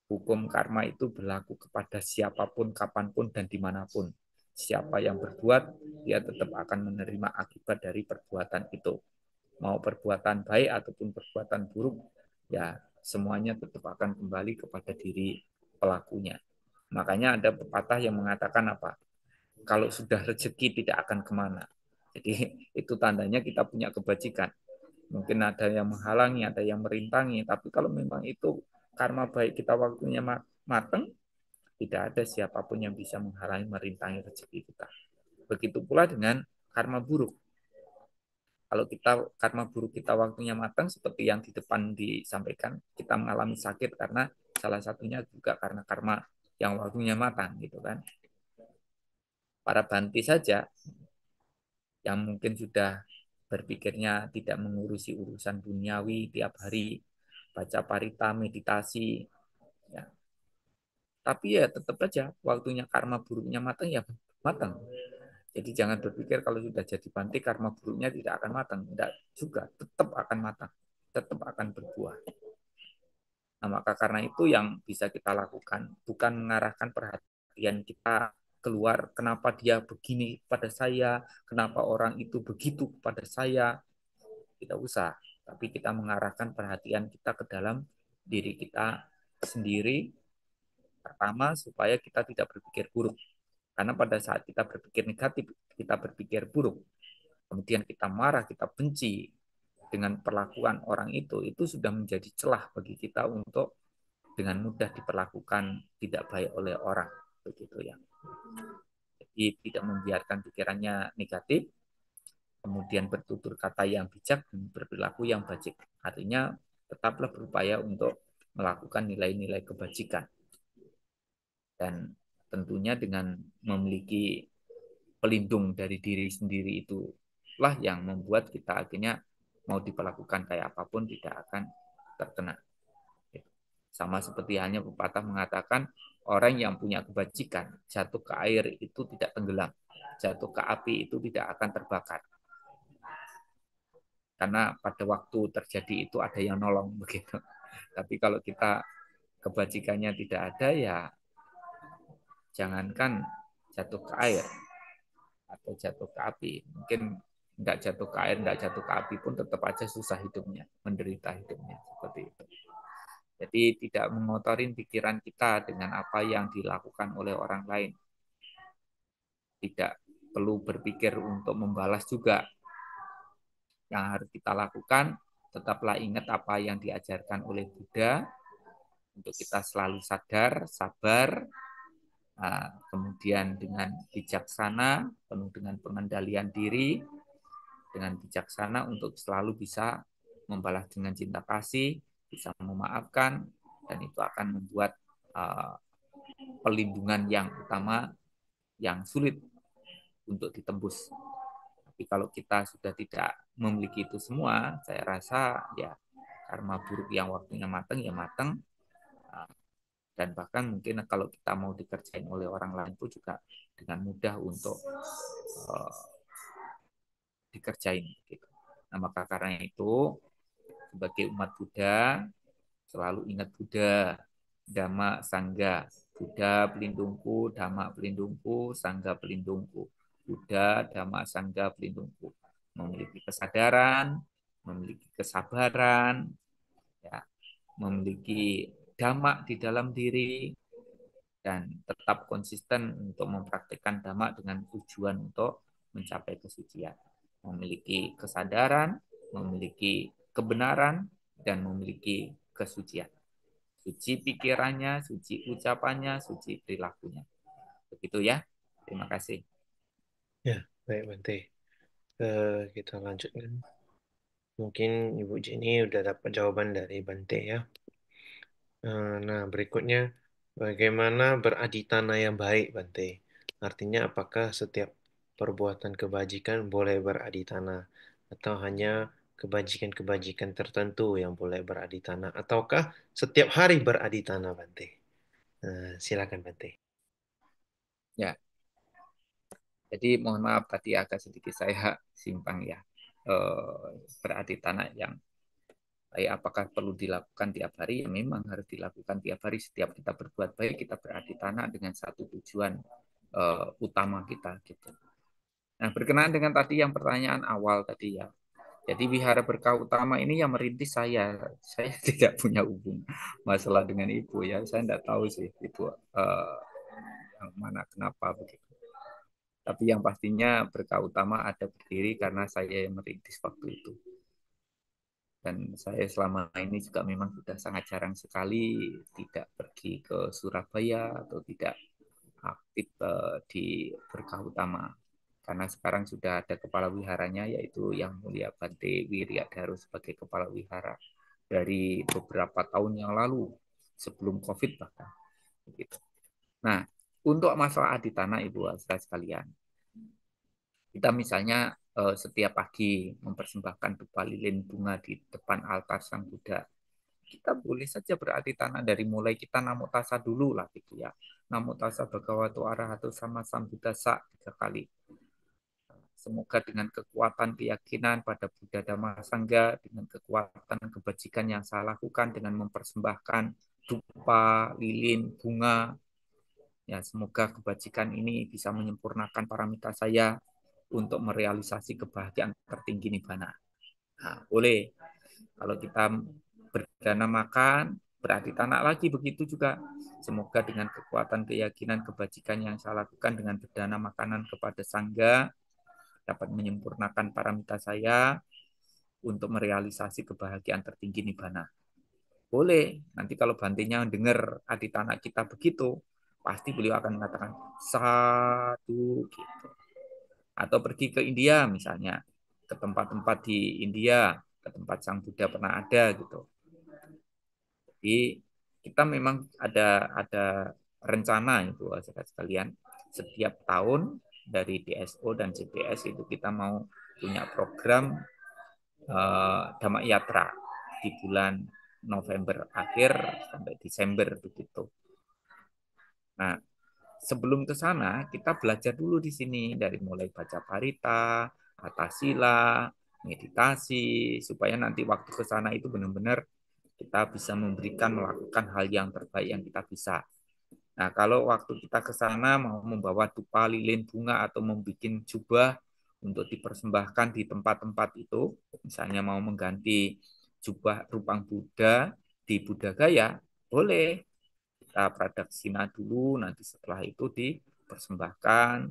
hukum karma itu berlaku kepada siapapun, kapanpun, dan dimanapun. Siapa yang berbuat, dia tetap akan menerima akibat dari perbuatan itu. Mau perbuatan baik ataupun perbuatan buruk, ya semuanya tetap akan kembali kepada diri pelakunya. Makanya ada pepatah yang mengatakan apa? Kalau sudah rezeki tidak akan kemana. Jadi itu tandanya kita punya kebajikan. Mungkin ada yang menghalangi, ada yang merintangi, tapi kalau memang itu karma baik kita waktunya mateng, tidak ada siapapun yang bisa menghalangi, merintangi rezeki kita. Begitu pula dengan karma buruk. Kalau kita karma buruk kita waktunya matang, seperti yang di depan disampaikan, kita mengalami sakit karena salah satunya juga karena karma yang waktunya matang, gitu kan. Para banti saja yang mungkin sudah berpikirnya tidak mengurusi urusan duniawi tiap hari, baca parita, meditasi, ya. Tapi ya tetap aja waktunya karma buruknya matang ya matang. Jadi jangan berpikir kalau sudah jadi banti karma buruknya tidak akan matang. Tidak juga, tetap akan matang, tetap akan berbuah. Nah, maka karena itu yang bisa kita lakukan bukan mengarahkan perhatian kita keluar kenapa dia begini pada saya, kenapa orang itu begitu pada saya. Tidak usah, tapi kita mengarahkan perhatian kita ke dalam diri kita sendiri. Pertama, supaya kita tidak berpikir buruk. Karena pada saat kita berpikir negatif, kita berpikir buruk, kemudian kita marah, kita benci dengan perlakuan orang itu sudah menjadi celah bagi kita untuk dengan mudah diperlakukan tidak baik oleh orang. Begitu ya. Jadi tidak membiarkan pikirannya negatif, kemudian bertutur kata yang bijak dan berperilaku yang baik. Artinya tetaplah berupaya untuk melakukan nilai-nilai kebajikan. Dan tentunya dengan memiliki pelindung dari diri sendiri itulah yang membuat kita akhirnya mau diperlakukan kayak apapun tidak akan terkena. Sama seperti hanya pepatah mengatakan orang yang punya kebajikan jatuh ke air itu tidak tenggelam, jatuh ke api itu tidak akan terbakar. Karena pada waktu terjadi itu ada yang nolong begitu. Tapi kalau kita kebajikannya tidak ada ya jangankan jatuh ke air atau jatuh ke api, mungkin nggak jatuh ke air, nggak jatuh ke api pun tetap aja susah hidupnya, menderita hidupnya seperti itu. Jadi tidak mengotorin pikiran kita dengan apa yang dilakukan oleh orang lain. Tidak perlu berpikir untuk membalas juga. Yang harus kita lakukan, tetaplah ingat apa yang diajarkan oleh Buddha, untuk kita selalu sadar, sabar, kemudian dengan bijaksana, penuh dengan pengendalian diri, dengan bijaksana untuk selalu bisa membalas dengan cinta kasih, bisa memaafkan, dan itu akan membuat pelindungan yang utama yang sulit untuk ditembus. Tapi kalau kita sudah tidak memiliki itu semua, saya rasa ya karma buruk yang waktunya matang ya matang, dan bahkan mungkin kalau kita mau dikerjain oleh orang lain pun juga dengan mudah untuk uh, dikerjain gitu. Nah, maka karena itu sebagai umat Buddha selalu ingat Buddha, Dhamma, Sangga. Buddha pelindungku, Dhamma pelindungku, Sangga pelindungku. Buddha, Dhamma, Sangga pelindungku. Memiliki kesadaran, memiliki kesabaran, ya, memiliki Dhamma di dalam diri, dan tetap konsisten untuk mempraktikkan dhamma dengan tujuan untuk mencapai kesucian. Memiliki kesadaran, memiliki kebenaran, dan memiliki kesucian. Suci pikirannya, suci ucapannya, suci perilakunya. Begitu ya. Terima kasih. Ya, baik Bante. Kita lanjutkan. Mungkin Ibu Jenny udah dapat jawaban dari Bante ya. Nah, berikutnya, bagaimana beraditana yang baik, Bante? Artinya, apakah setiap perbuatan kebajikan boleh beraditana? Atau hanya kebajikan-kebajikan tertentu yang boleh beraditana? Ataukah setiap hari beraditana, Bante? Silakan, Bante. Ya, jadi mohon maaf tadi agak sedikit saya simpang ya. beraditana yang apakah perlu dilakukan tiap hari? Ya, memang harus dilakukan tiap hari. Setiap kita berbuat baik, kita beraditana dengan satu tujuan utama kita gitu. Nah, berkenaan dengan tadi yang pertanyaan awal tadi ya. Jadi wihara berkah utama ini yang merintis saya. Saya tidak punya hubung masalah dengan ibu ya. Saya tidak tahu sih itu yang mana kenapa begitu. Tapi yang pastinya berkah utama ada berdiri karena saya yang merintis waktu itu. Dan saya selama ini juga memang sudah sangat jarang sekali tidak pergi ke Surabaya atau tidak aktif di Berkah Utama. Karena sekarang sudah ada kepala wiharanya yaitu Yang Mulia Bante Wiryadhara sebagai kepala wihara dari beberapa tahun yang lalu sebelum COVID bahkan. Begitu. Nah, untuk masalah aditana Ibu saudara sekalian, kita misalnya setiap pagi mempersembahkan dupa lilin bunga di depan altar Sang Buddha. Kita boleh saja beraditana dari mulai kita namo tassa dulu lah gitu ya. Namo tassa bhagavato arahato sama sambuddhassa 3 kali. Semoga dengan kekuatan keyakinan pada Buddha Dhamma Sangha, dengan kekuatan kebajikan yang saya lakukan dengan mempersembahkan dupa, lilin, bunga, ya semoga kebajikan ini bisa menyempurnakan paramita saya untuk merealisasi kebahagiaan tertinggi nibbana. Nah, boleh. Kalau kita berdana makan, berarti tanah lagi begitu juga. Semoga dengan kekuatan keyakinan kebajikan yang saya lakukan dengan berdana makanan kepada sangga dapat menyempurnakan paramita saya untuk merealisasi kebahagiaan tertinggi nibbana. Boleh. Nanti kalau bantinya dengar adik anak kita begitu, pasti beliau akan mengatakan satu gitu. Atau pergi ke India misalnya, ke tempat-tempat di India, ke tempat Sang Buddha pernah ada gitu. Jadi kita memang ada rencana itu sekalian setiap tahun dari DSO dan CPS itu kita mau punya program Dhamma Yatra di bulan November akhir sampai Desember begitu. Nah, sebelum ke sana kita belajar dulu di sini dari mulai baca parita, kata sila, meditasi supaya nanti waktu ke sana itu benar-benar kita bisa melakukan hal yang terbaik yang kita bisa. Nah, kalau waktu kita ke sana mau membawa dupa, lilin, bunga atau membuat jubah untuk dipersembahkan di tempat-tempat itu, misalnya mau mengganti jubah rupang Buddha di Buddha Gaya, boleh kita pradaksina dulu, nanti setelah itu dipersembahkan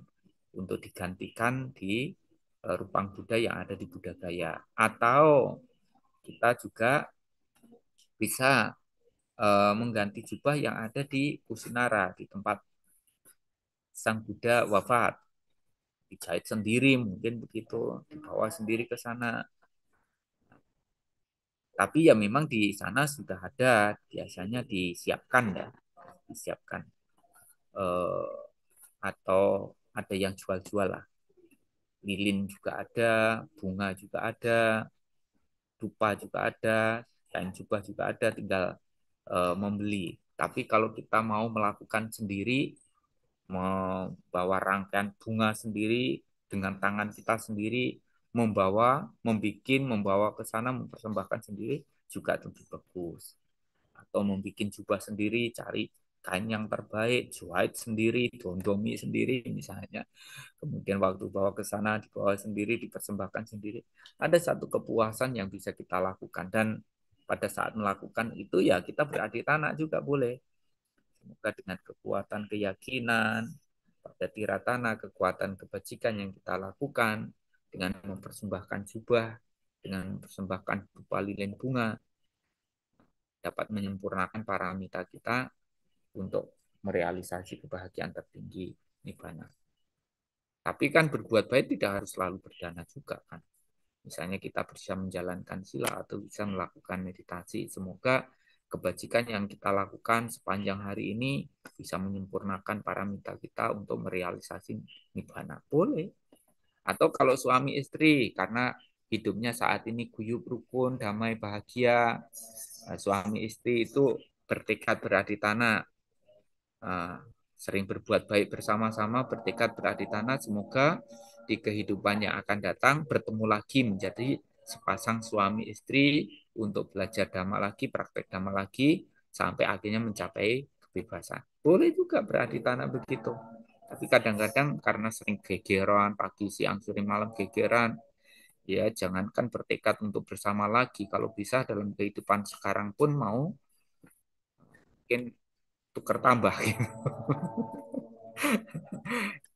untuk digantikan di rupang Buddha yang ada di Buddha Gaya. Atau kita juga bisa mengganti jubah yang ada di Kusinara, di tempat Sang Buddha wafat. Dijahit sendiri, mungkin begitu, dibawa sendiri ke sana. Tapi ya memang di sana sudah ada, biasanya disiapkan ya, disiapkan. Eh, atau ada yang jual-jual lah. Lilin juga ada, bunga juga ada, dupa juga ada, kain jubah juga ada, tinggal membeli. Tapi kalau kita mau melakukan sendiri, membawa rangkaian bunga sendiri dengan tangan kita sendiri, membawa ke sana, mempersembahkan sendiri juga lebih bagus. Atau membuat jubah sendiri, cari kain yang terbaik, jahit sendiri, dondomi sendiri misalnya. Kemudian waktu bawa ke sana, dibawa sendiri, dipersembahkan sendiri. Ada satu kepuasan yang bisa kita lakukan. Dan pada saat melakukan itu ya kita beradi tanah juga boleh. Semoga dengan kekuatan keyakinan, pada tiratana, kekuatan kebajikan yang kita lakukan, dengan mempersembahkan jubah, dengan mempersembahkan berupa lilin bunga, dapat menyempurnakan paramita kita untuk merealisasi kebahagiaan tertinggi nibbana. Tapi kan berbuat baik tidak harus selalu berdana juga kan. Misalnya kita bisa menjalankan sila atau bisa melakukan meditasi. Semoga kebajikan yang kita lakukan sepanjang hari ini bisa menyempurnakan paramita kita untuk merealisasi nibbana. Boleh. Atau kalau suami istri karena hidupnya saat ini guyub rukun, damai, bahagia, suami istri itu bertekad beraditana, sering berbuat baik bersama-sama, bertekad beraditana, semoga di kehidupan yang akan datang bertemu lagi menjadi sepasang suami istri untuk belajar dhamma lagi, praktek dhamma lagi, sampai akhirnya mencapai kebebasan. Boleh juga berarti tanah begitu. Tapi kadang-kadang karena sering gegeran, pagi, siang, sore, malam gegeran, ya jangankan bertekad untuk bersama lagi, kalau bisa dalam kehidupan sekarang pun mau mungkin tukar tambah gitu.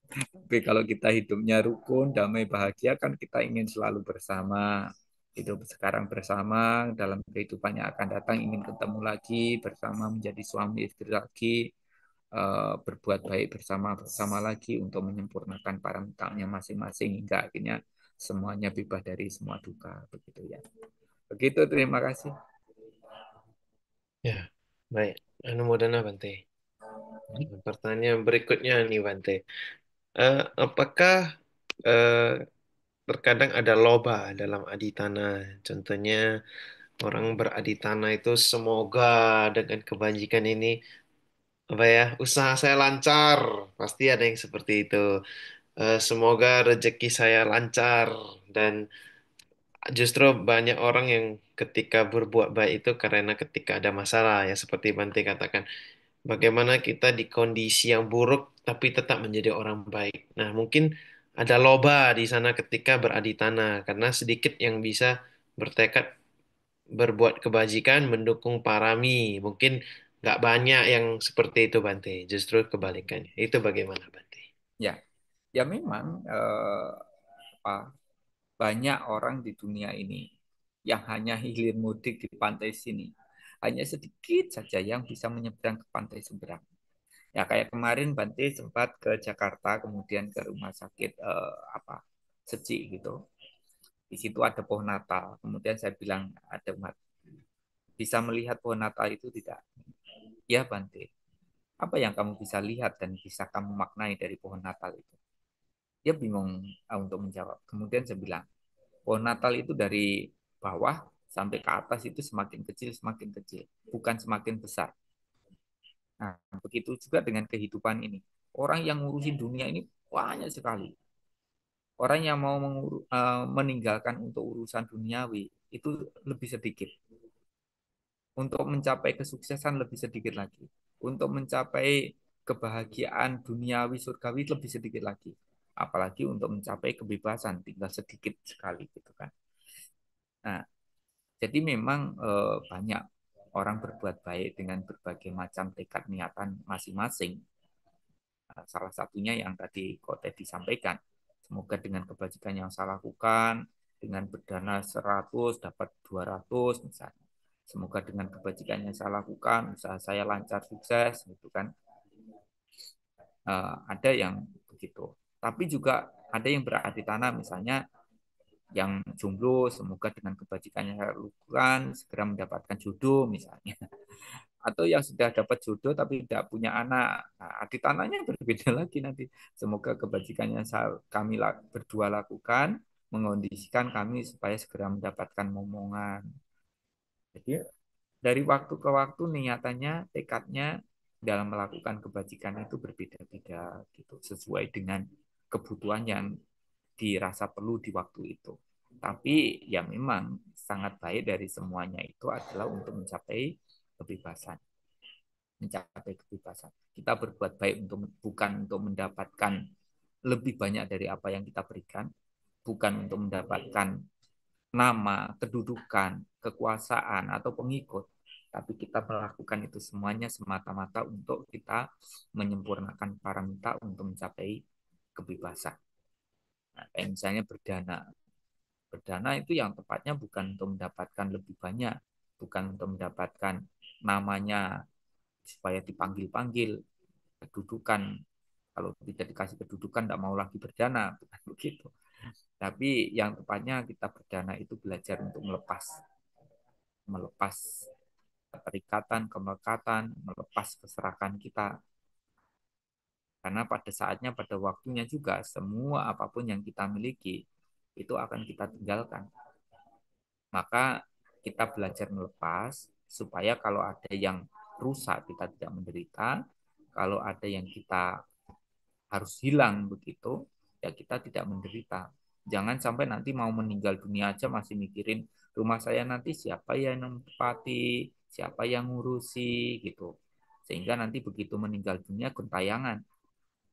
Tapi kalau kita hidupnya rukun, damai, bahagia, kan kita ingin selalu bersama. Hidup sekarang bersama, dalam kehidupan yang akan datang ingin ketemu lagi, bersama menjadi suami istri lagi, berbuat baik bersama-sama lagi untuk menyempurnakan paramita-nya masing-masing hingga akhirnya semuanya bebas dari semua duka. Begitu ya. Begitu, terima kasih. Ya, baik. Anumodana Bante. Pertanyaan berikutnya nih Bante. Apakah eh, terkadang ada loba dalam aditana? Contohnya orang beraditana itu semoga dengan kebajikan ini apa ya usaha saya lancar. Pasti ada yang seperti itu. Semoga rezeki saya lancar dan justru banyak orang yang ketika berbuat baik itu karena ketika ada masalah ya seperti Bante katakan. Bagaimana kita di kondisi yang buruk tapi tetap menjadi orang baik. Nah, mungkin ada loba di sana ketika beraditana karena sedikit yang bisa bertekad berbuat kebajikan mendukung parami. Mungkin nggak banyak yang seperti itu Bante. Justru kebalikannya. Itu bagaimana Bante? Ya, ya memang apa, banyak orang di dunia ini yang hanya hilir mudik di pantai sini. Hanya sedikit saja yang bisa menyeberang ke pantai seberang. Ya kayak kemarin Bante sempat ke Jakarta, kemudian ke rumah sakit apa Seci gitu. Di situ ada pohon Natal. Kemudian saya bilang ada umat bisa melihat pohon Natal itu tidak? Ya Bante. Apa yang kamu bisa lihat dan bisa kamu maknai dari pohon Natal itu? Dia bingung untuk menjawab. Kemudian saya bilang, pohon Natal itu dari bawah sampai ke atas itu semakin kecil, bukan semakin besar. Nah, begitu juga dengan kehidupan ini. Orang yang ngurusin dunia ini banyak sekali. Orang yang mau meninggalkan untuk urusan duniawi itu lebih sedikit. Untuk mencapai kesuksesan lebih sedikit lagi. Untuk mencapai kebahagiaan duniawi surgawi lebih sedikit lagi. Apalagi untuk mencapai kebebasan tinggal sedikit sekali gitu kan. Nah, jadi memang banyak orang berbuat baik dengan berbagai macam tekad niatan masing-masing. Salah satunya yang tadi Kote disampaikan. Semoga dengan kebajikan yang saya lakukan, dengan berdana 100 dapat 200 misalnya. Semoga dengan kebajikan yang saya lakukan, usaha saya lancar sukses, gitu kan. Ada yang begitu. Tapi juga ada yang berarti tanah, misalnya yang jomblo, semoga dengan kebajikan yang saya lakukan segera mendapatkan jodoh misalnya. Atau yang sudah dapat jodoh tapi tidak punya anak. Nah, arti tanahnya berbeda lagi nanti. Semoga kebajikan yang kami berdua lakukan mengondisikan kami supaya segera mendapatkan momongan. Jadi dari waktu ke waktu niatannya, tekadnya dalam melakukan kebajikan itu berbeda-beda gitu, sesuai dengan kebutuhan yang dirasa perlu di waktu itu. Tapi ya memang sangat baik dari semuanya itu adalah untuk mencapai kebebasan. Mencapai kebebasan. Kita berbuat baik untuk bukan untuk mendapatkan lebih banyak dari apa yang kita berikan, bukan untuk mendapatkan nama, kedudukan, kekuasaan atau pengikut, tapi kita melakukan itu semuanya semata-mata untuk kita menyempurnakan paramita untuk mencapai kebebasan. Nah, kayak misalnya berdana. Berdana itu yang tepatnya bukan untuk mendapatkan lebih banyak, bukan untuk mendapatkan namanya supaya dipanggil-panggil, kedudukan. Kalau tidak dikasih kedudukan, tidak mau lagi berdana, bukan begitu. Tapi yang tepatnya kita berdana itu belajar untuk melepas keterikatan, kemelekatan, melepas keserakan kita. Karena pada saatnya, pada waktunya juga, semua apapun yang kita miliki, itu akan kita tinggalkan. Maka kita belajar melepas, supaya kalau ada yang rusak, kita tidak menderita. Kalau ada yang kita harus hilang begitu, ya kita tidak menderita. Jangan sampai nanti mau meninggal dunia aja masih mikirin rumah saya nanti siapa yang menempati, siapa yang ngurusi gitu. Sehingga nanti begitu meninggal dunia gentayangan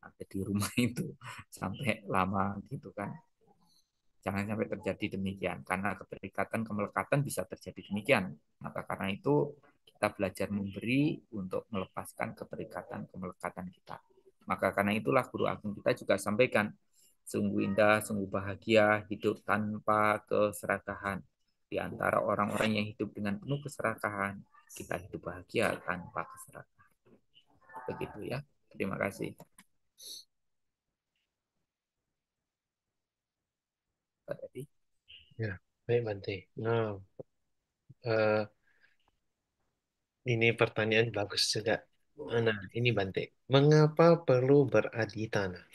ada di rumah itu sampai lama gitu kan. Jangan sampai terjadi demikian karena keterikatan kemelekatan bisa terjadi demikian. Maka karena itu kita belajar memberi untuk melepaskan keterikatan kemelekatan kita. Maka karena itulah guru agung kita juga sampaikan sungguh indah, sungguh bahagia hidup tanpa keserakahan. Di antara orang-orang yang hidup dengan penuh keserakahan, kita hidup bahagia tanpa keserakahan. Begitu ya. Terima kasih. Pak Teddy. Ya, baik Bante. Nah, eh, ini pertanyaan bagus juga. Nah, ini Bante. Mengapa perlu beradi tanah?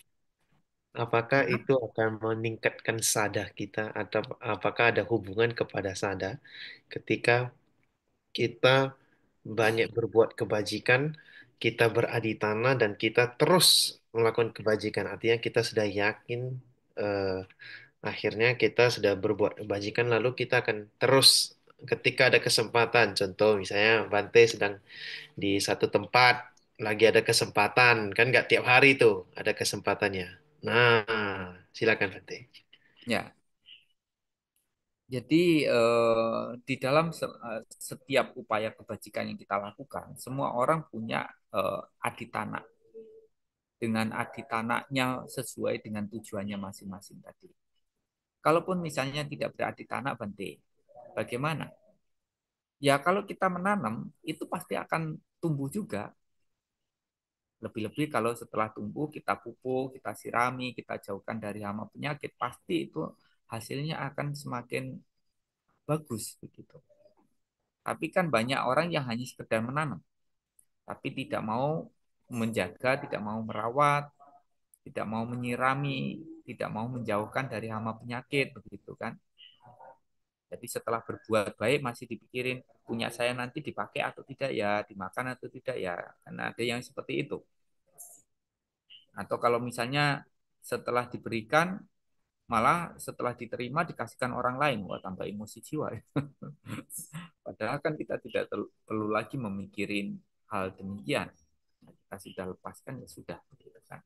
Apakah Karena itu akan meningkatkan sada kita atau apakah ada hubungan kepada sada ketika kita banyak berbuat kebajikan, kita beradi tanah dan kita terus melakukan kebajikan. Artinya kita sudah yakin eh, akhirnya kita sudah berbuat kebajikan lalu kita akan terus ketika ada kesempatan. Contoh misalnya Bante sedang di satu tempat lagi ada kesempatan, kan nggak tiap hari tuh ada kesempatannya. Nah, silakan Bante. ya, jadi di dalam setiap upaya kebajikan yang kita lakukan, semua orang punya aditanah dengan aditanahnya sesuai dengan tujuannya masing-masing tadi. Kalaupun misalnya tidak beraditanah, Bante, bagaimana? Ya kalau kita menanam itu pasti akan tumbuh juga. Lebih-lebih kalau setelah tumbuh kita pupuk, kita sirami, kita jauhkan dari hama penyakit, pasti itu hasilnya akan semakin bagus begitu. Tapi kan banyak orang yang hanya sekedar menanam, tapi tidak mau menjaga, tidak mau merawat, tidak mau menyirami, tidak mau menjauhkan dari hama penyakit begitu kan. Jadi setelah berbuat baik masih dipikirin punya saya nanti dipakai atau tidak ya, dimakan atau tidak ya. Karena ada yang seperti itu. Atau kalau misalnya setelah diberikan malah setelah diterima dikasihkan orang lain, wah tambah emosi jiwa. Padahal kan kita tidak perlu lagi memikirin hal demikian. Kita sudah lepaskan ya sudah begitu kan.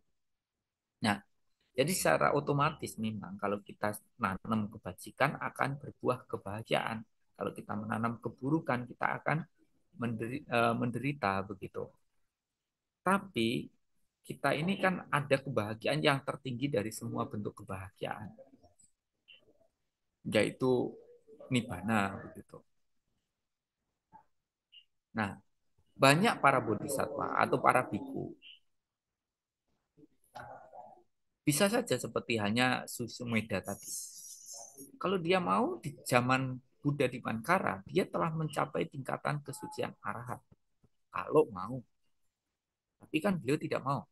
Nah, jadi secara otomatis memang kalau kita nanam kebajikan akan berbuah kebahagiaan. Kalau kita menanam keburukan kita akan menderita begitu. Tapi kita ini kan ada kebahagiaan yang tertinggi dari semua bentuk kebahagiaan, yaitu nibbana begitu. Nah, banyak para bodhisattva atau para biku bisa saja seperti hanya Susumeda tadi. Kalau dia mau di zaman Buddha di Mankara, dia telah mencapai tingkatan kesucian arahat. Kalau mau. Tapi kan beliau tidak mau.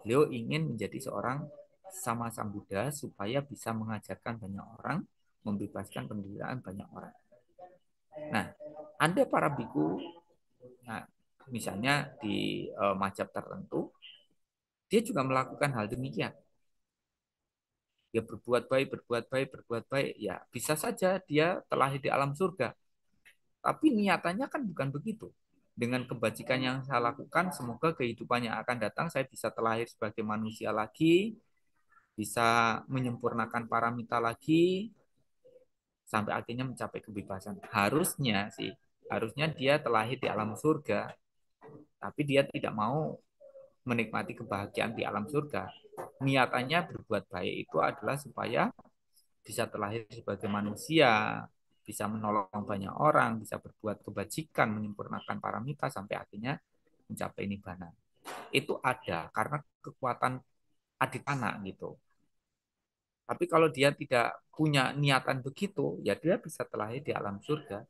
Beliau ingin menjadi seorang sama sang Buddha supaya bisa mengajarkan banyak orang, membebaskan penderitaan banyak orang. Nah, ada para biku, nah, misalnya di mazhab tertentu, dia juga melakukan hal demikian. Dia berbuat baik, berbuat baik, berbuat baik. Ya, bisa saja dia telah di alam surga. Tapi niatannya kan bukan begitu. Dengan kebajikan yang saya lakukan, semoga kehidupan yang akan datang saya bisa terlahir sebagai manusia lagi, bisa menyempurnakan paramita lagi, sampai akhirnya mencapai kebebasan. Harusnya sih, harusnya dia terlahir di alam surga, tapi dia tidak mau menikmati kebahagiaan di alam surga. Niatannya berbuat baik itu adalah supaya bisa terlahir sebagai manusia, bisa menolong banyak orang, bisa berbuat kebajikan, menyempurnakan paramita sampai akhirnya mencapai nibbana. Itu ada karena kekuatan aditana gitu. Tapi kalau dia tidak punya niatan begitu, ya dia bisa terlahir di alam surga,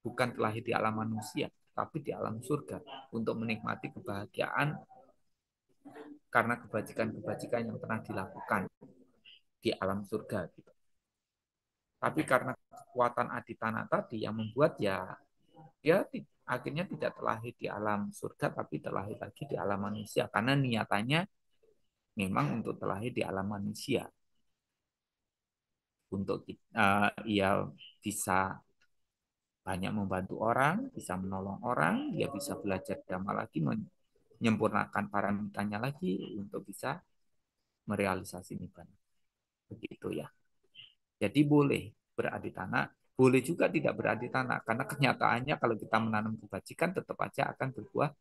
bukan terlahir di alam manusia, tapi di alam surga untuk menikmati kebahagiaan karena kebajikan-kebajikan yang pernah dilakukan di alam surga gitu. Tapi karena kekuatan aditana tadi yang membuat ya dia akhirnya tidak terlahir di alam surga tapi terlahir lagi di alam manusia karena niatannya memang untuk terlahir di alam manusia, untuk ia bisa banyak membantu orang, bisa menolong orang, dia bisa belajar dhamma lagi, menyempurnakan paramitanya lagi untuk bisa merealisasi nibbana. Begitu ya. Jadi boleh beradi tanah, boleh juga tidak beradi tanah, karena kenyataannya kalau kita menanam kebajikan tetap aja akan berbuah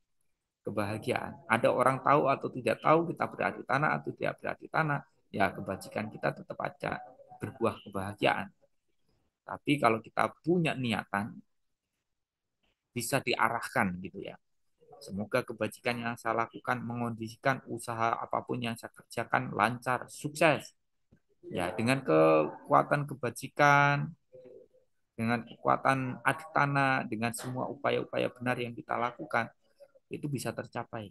kebahagiaan. Ada orang tahu atau tidak tahu kita beradi tanah atau tidak beradi tanah, ya kebajikan kita tetap aja berbuah kebahagiaan. Tapi kalau kita punya niatan, bisa diarahkan gitu ya. Semoga kebajikan yang saya lakukan mengondisikan usaha apapun yang saya kerjakan lancar, sukses. Ya, dengan kekuatan kebajikan, dengan kekuatan aditana, dengan semua upaya-upaya benar yang kita lakukan, itu bisa tercapai.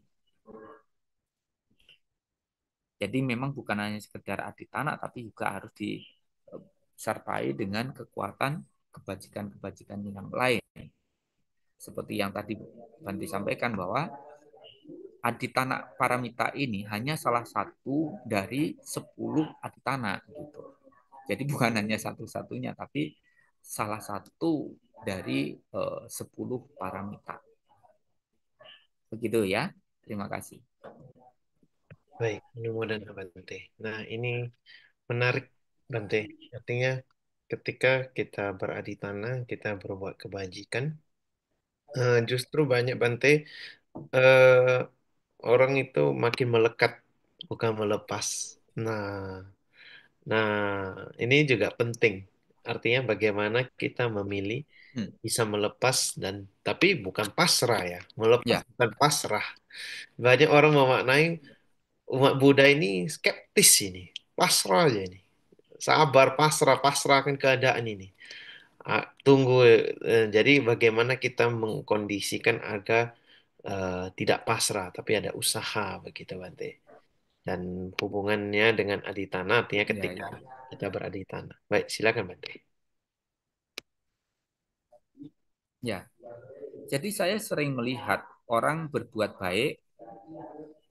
Jadi memang bukan hanya sekedar aditana, tapi juga harus disertai dengan kekuatan kebajikan-kebajikan yang lain. Seperti yang tadi Banti sampaikan bahwa aditana paramita ini hanya salah satu dari 10 aditana gitu. Jadi bukan hanya satu-satunya, tapi salah satu dari 10 paramita. Begitu ya. Terima kasih. Baik, mudah-mudahan Bante. Nah, ini menarik Bante. Artinya ketika kita beradi tanah, kita berbuat kebajikan, justru banyak Bante, eh, orang itu makin melekat, bukan melepas. Nah, nah ini juga penting. Artinya bagaimana kita memilih Hmm. bisa melepas dan tapi bukan pasrah ya. Melepas Ya, bukan pasrah. Banyak orang memaknai umat Buddha ini skeptis ini, pasrah aja ini. Sabar, pasrah, pasrahkan keadaan ini. Tunggu, jadi bagaimana kita mengkondisikan agar tidak pasrah, tapi ada usaha begitu, Bante. Dan hubungannya dengan aditana artinya ya, ketika ya. kita beraditana. Baik, silakan, Bante. Ya. Jadi saya sering melihat orang berbuat baik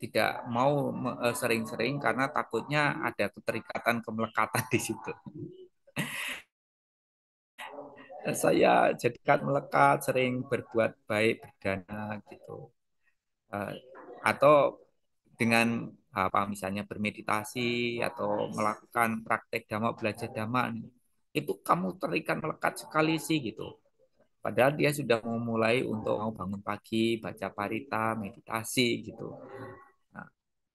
tidak mau sering-sering karena takutnya ada keterikatan kemelekatan di situ. Saya jadikan melekat, sering berbuat baik, berdana gitu. Eh, atau dengan apa misalnya bermeditasi atau melakukan praktek dhamma, belajar dhamma, itu kamu terikat melekat sekali sih gitu. Padahal dia sudah memulai untuk mau bangun pagi, baca parita, meditasi gitu. Nah,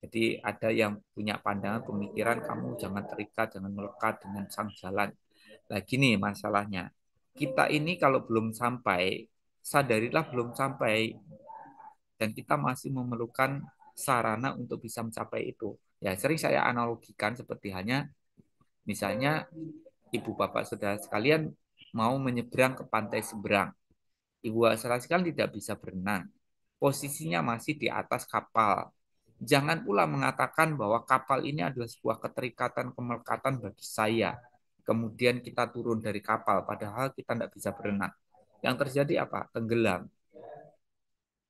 jadi ada yang punya pandangan pemikiran kamu jangan terikat, jangan melekat dengan sang jalan. Nah, gini masalahnya. Kita ini kalau belum sampai, sadarilah belum sampai dan kita masih memerlukan sarana untuk bisa mencapai itu. Ya, sering saya analogikan seperti hanya misalnya ibu bapak saudara sekalian mau menyeberang ke pantai seberang. Ibu bapak sekalian tidak bisa berenang. Posisinya masih di atas kapal. Jangan pula mengatakan bahwa kapal ini adalah sebuah keterikatan kemelekatan bagi saya. Kemudian kita turun dari kapal, padahal kita tidak bisa berenang. Yang terjadi apa? Tenggelam.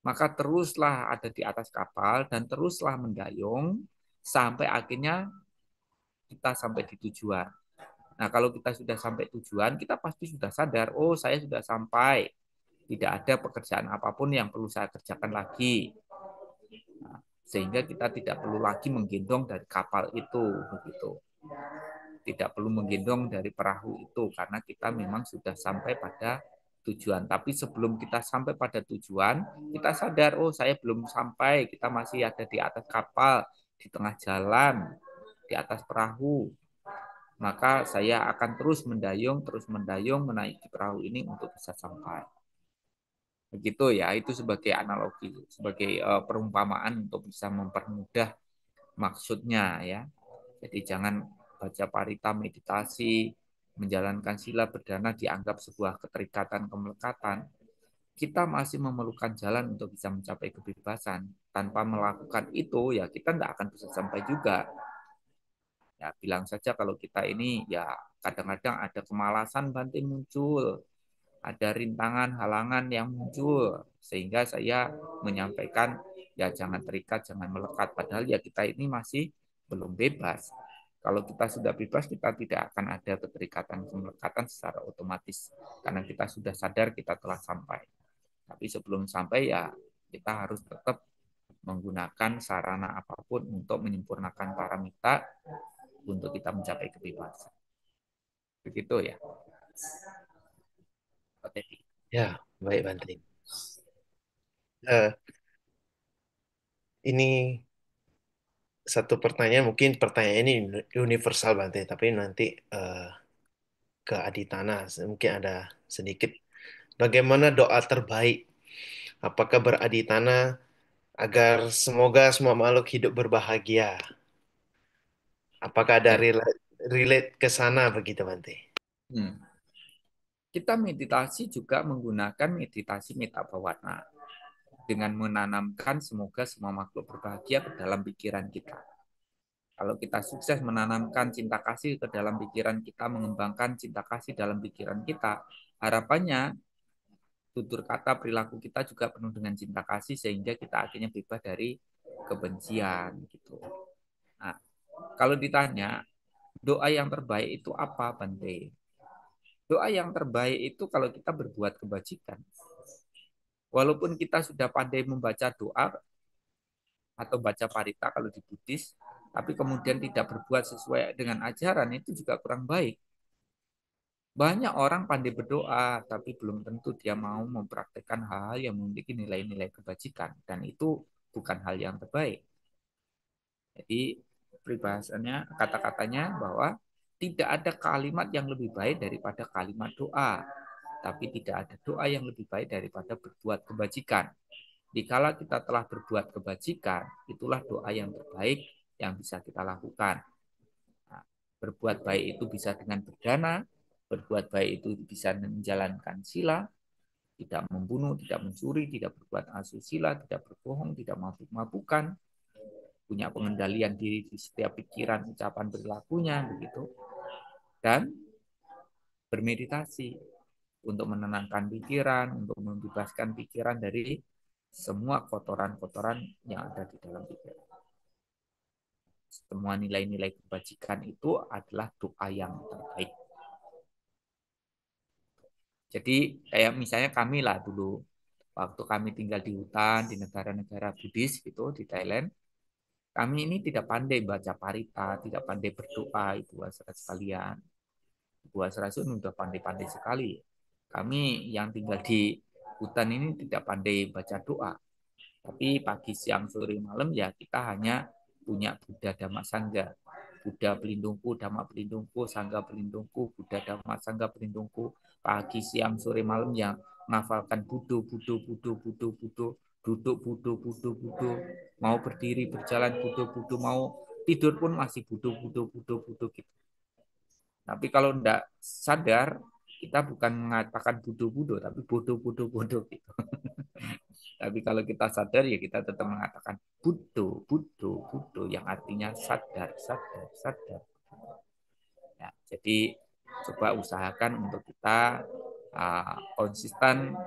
Maka teruslah ada di atas kapal dan teruslah mendayung sampai akhirnya kita sampai di tujuan. Nah, kalau kita sudah sampai tujuan, kita pasti sudah sadar, oh saya sudah sampai. Tidak ada pekerjaan apapun yang perlu saya kerjakan lagi. Nah, sehingga kita tidak perlu lagi menggendong dari kapal itu, begitu. Tidak perlu menggendong dari perahu itu karena kita memang sudah sampai pada tujuan. Tapi sebelum kita sampai pada tujuan, kita sadar, oh saya belum sampai, kita masih ada di atas kapal, di tengah jalan, di atas perahu. Maka saya akan terus mendayung menaiki perahu ini untuk bisa sampai. Begitu ya, itu sebagai analogi, sebagai perumpamaan untuk bisa mempermudah maksudnya ya. Jadi jangan baca parita meditasi, menjalankan sila berdana dianggap sebuah keterikatan kemelekatan. Kita masih memerlukan jalan untuk bisa mencapai kebebasan. Tanpa melakukan itu ya kita tidak akan bisa sampai juga. Ya bilang saja kalau kita ini ya kadang-kadang ada kemalasan banting muncul, ada rintangan, halangan yang muncul sehingga saya menyampaikan ya jangan terikat, jangan melekat. Padahal ya kita ini masih belum bebas. Kalau kita sudah bebas, kita tidak akan ada keterikatan-kemelekatan secara otomatis. Karena kita sudah sadar kita telah sampai. Tapi sebelum sampai ya kita harus tetap menggunakan sarana apapun untuk menyempurnakan paramita untuk kita mencapai kebebasan. Begitu ya, Pak Teddy. Ya, baik Bante. Eh, ini satu pertanyaan, mungkin pertanyaan ini universal Bante, tapi nanti eh, ke Aditana mungkin ada sedikit. Bagaimana doa terbaik? Apakah beraditana agar semoga semua makhluk hidup berbahagia? Apakah ada Ya, relate ke sana begitu Bante? hmm. Kita meditasi juga menggunakan meditasi meta bawana dengan menanamkan semoga semua makhluk berbahagia ke dalam pikiran kita. Kalau kita sukses menanamkan cinta kasih ke dalam pikiran kita, mengembangkan cinta kasih dalam pikiran kita, harapannya tutur kata perilaku kita juga penuh dengan cinta kasih sehingga kita akhirnya bebas dari kebencian gitu. Nah, kalau ditanya doa yang terbaik itu apa, Bante? Doa yang terbaik itu kalau kita berbuat kebajikan. Walaupun kita sudah pandai membaca doa atau baca parita kalau di Buddhis, tapi kemudian tidak berbuat sesuai dengan ajaran, itu juga kurang baik. Banyak orang pandai berdoa, tapi belum tentu dia mau mempraktekkan hal-hal yang memiliki nilai-nilai kebajikan. Dan itu bukan hal yang terbaik. Jadi peribahasannya, kata-katanya bahwa tidak ada kalimat yang lebih baik daripada kalimat doa. Tapi tidak ada doa yang lebih baik daripada berbuat kebajikan. Dikala kita telah berbuat kebajikan, itulah doa yang terbaik yang bisa kita lakukan. Nah, berbuat baik itu bisa dengan berdana, berbuat baik itu bisa menjalankan sila, tidak membunuh, tidak mencuri, tidak berbuat asusila, tidak berbohong, tidak mabuk-mabukan, punya pengendalian diri di setiap pikiran, ucapan, perilakunya, begitu. Dan bermeditasi untuk menenangkan pikiran, untuk membebaskan pikiran dari semua kotoran-kotoran yang ada di dalam pikiran. Semua nilai-nilai kebajikan itu adalah doa yang terbaik. Jadi kayak misalnya kami lah dulu, waktu kami tinggal di hutan, di negara-negara Buddhis gitu, di Thailand, kami ini tidak pandai baca parita, tidak pandai berdoa, itu saudara sekalian. Buah Serasun sudah pandai-pandai sekali. Kami yang tinggal di hutan ini tidak pandai baca doa. Tapi pagi, siang, sore, malam ya kita hanya punya Buddha Dhamma Sangga. Buddha pelindungku, Dhamma pelindungku, Sangga pelindungku, Buddha Dhamma Sangga pelindungku. Pagi, siang, sore, malam yang menghafalkan Buddho, Buddho, Buddho, Buddho, Buddho, duduk Buddho, Buddho, Buddho, mau berdiri, berjalan Buddho, Buddho, mau tidur pun masih Buddho, Buddho, Buddho, Buddho gitu. Tapi kalau tidak sadar, kita bukan mengatakan bodoh-bodoh, tapi bodoh-bodoh-bodoh gitu. Tapi kalau kita sadar ya kita tetap mengatakan budo, budo, budo yang artinya sadar, sadar, sadar. Ya, jadi coba usahakan untuk kita konsisten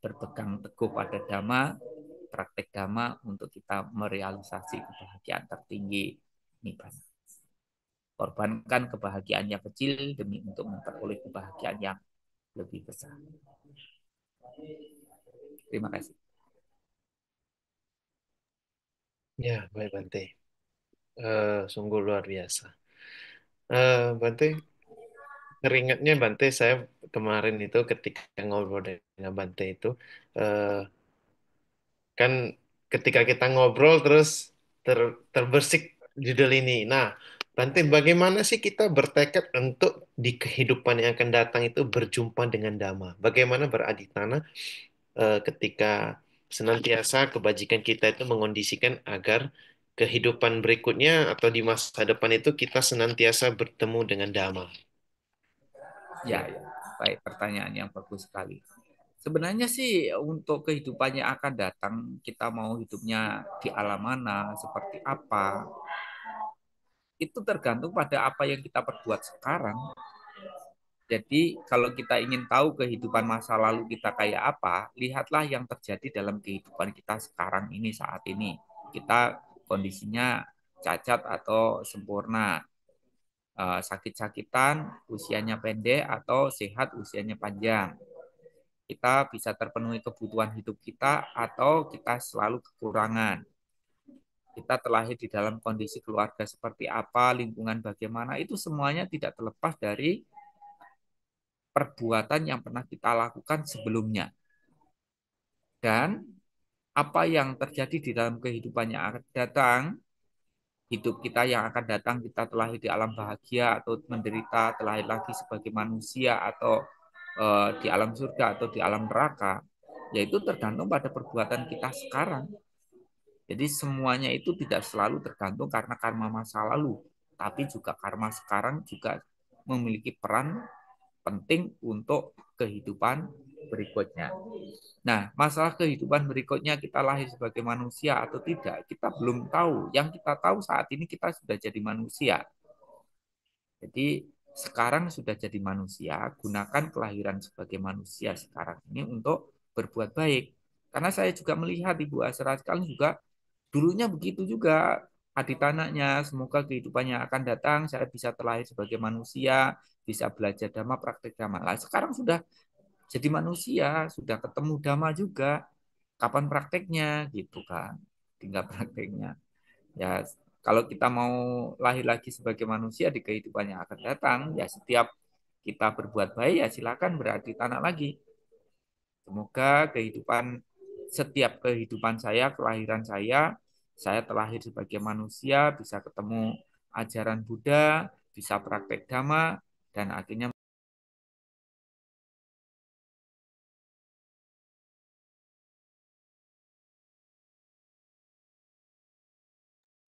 berpegang teguh pada dhamma, praktek dhamma untuk kita merealisasi kebahagiaan tertinggi nibbana. Korbankan kebahagiaan yang kecil demi untuk memperoleh kebahagiaan yang lebih besar. Terima kasih. Ya, baik Bante. Sungguh luar biasa. Bante, teringatnya Bante, saya kemarin itu ketika ngobrol dengan Bante itu, eh, kan ketika kita ngobrol terus terbersik judul ini. Nah, Bante, bagaimana sih kita bertekad untuk di kehidupan yang akan datang itu berjumpa dengan Dhamma? Bagaimana beraditana ketika senantiasa kebajikan kita itu mengondisikan agar kehidupan berikutnya atau di masa depan itu kita senantiasa bertemu dengan Dhamma. Ya, ya. Baik, pertanyaan yang bagus sekali. Sebenarnya sih untuk kehidupan yang akan datang, kita mau hidupnya di alam mana, seperti apa, itu tergantung pada apa yang kita perbuat sekarang. Jadi kalau kita ingin tahu kehidupan masa lalu kita kayak apa, lihatlah yang terjadi dalam kehidupan kita sekarang ini saat ini. Kita kondisinya cacat atau sempurna, sakit-sakitan, usianya pendek, atau sehat, usianya panjang. Kita bisa terpenuhi kebutuhan hidup kita atau kita selalu kekurangan. Kita terlahir di dalam kondisi keluarga seperti apa, lingkungan bagaimana, itu semuanya tidak terlepas dari perbuatan yang pernah kita lakukan sebelumnya. Dan apa yang terjadi di dalam kehidupan yang akan datang, hidup kita yang akan datang, kita terlahir di alam bahagia atau menderita, terlahir lagi sebagai manusia atau di alam surga atau di alam neraka, yaitu tergantung pada perbuatan kita sekarang. Jadi semuanya itu tidak selalu tergantung karena karma masa lalu, tapi juga karma sekarang juga memiliki peran penting untuk kehidupan berikutnya. Nah, masalah kehidupan berikutnya kita lahir sebagai manusia atau tidak, kita belum tahu. Yang kita tahu saat ini kita sudah jadi manusia. Jadi sekarang sudah jadi manusia, gunakan kelahiran sebagai manusia sekarang ini untuk berbuat baik. Karena saya juga melihat Ibu Asra sekali juga dulunya begitu juga adik anaknya. Semoga kehidupannya akan datang, saya bisa terlahir sebagai manusia, bisa belajar dhamma, praktek dhamma. Lah, sekarang sudah jadi manusia, sudah ketemu dhamma juga. Kapan prakteknya gitu kan? Tinggal prakteknya. Ya, kalau kita mau lahir lagi sebagai manusia di kehidupan yang akan datang, ya setiap kita berbuat baik ya silakan berarti tanah lagi. Semoga setiap kehidupan saya, kelahiran saya terlahir sebagai manusia, bisa ketemu ajaran Buddha, bisa praktek Dhamma, dan akhirnya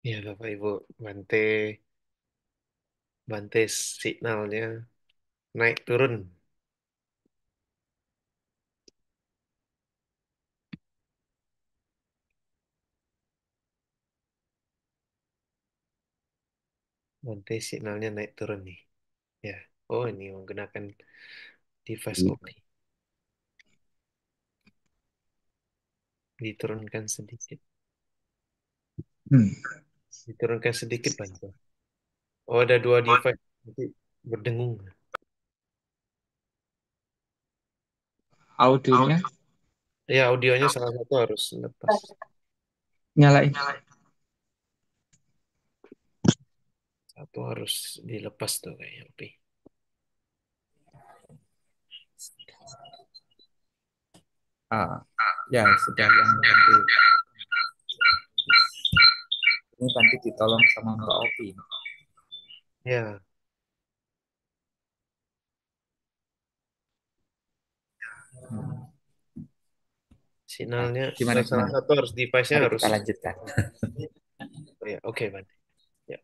Ya, Bapak Ibu, Bante, Bante signalnya naik turun. Bante signalnya naik turun nih. Ya, oh ini menggunakan device OP. Diturunkan sedikit. Diturunkan sedikit, Bante. Oh, ada dua device. Nanti berdengung. Audionya Ya, audionya salah satu harus lepas. nyalain. Satu harus dilepas tuh kayaknya, Pi. ya sudah yang nanti ini nanti ditolong sama Mbak Opi. Ya, Nah, sinyalnya gimana salah gimana? satu harus device-nya Mari harus. kita lanjutkan. Oh, ya, oke, Bante. Ya,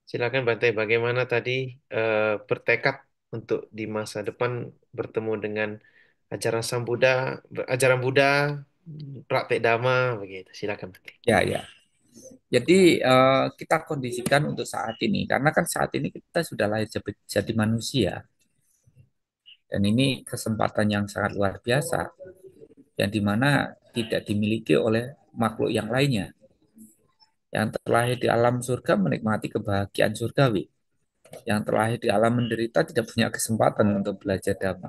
silakan Bante. Bagaimana tadi bertekad untuk di masa depan bertemu dengan ajaran Sang Buddha, ajaran Buddha, praktek Dhamma, begitu. Silakan Bante. Ya, ya. Jadi kita kondisikan untuk saat ini, karena kan saat ini kita sudah lahir jadi manusia, dan ini kesempatan yang sangat luar biasa, yang dimana tidak dimiliki oleh makhluk yang lainnya. Yang terlahir di alam surga menikmati kebahagiaan surgawi. Yang terlahir di alam menderita tidak punya kesempatan untuk belajar dhamma.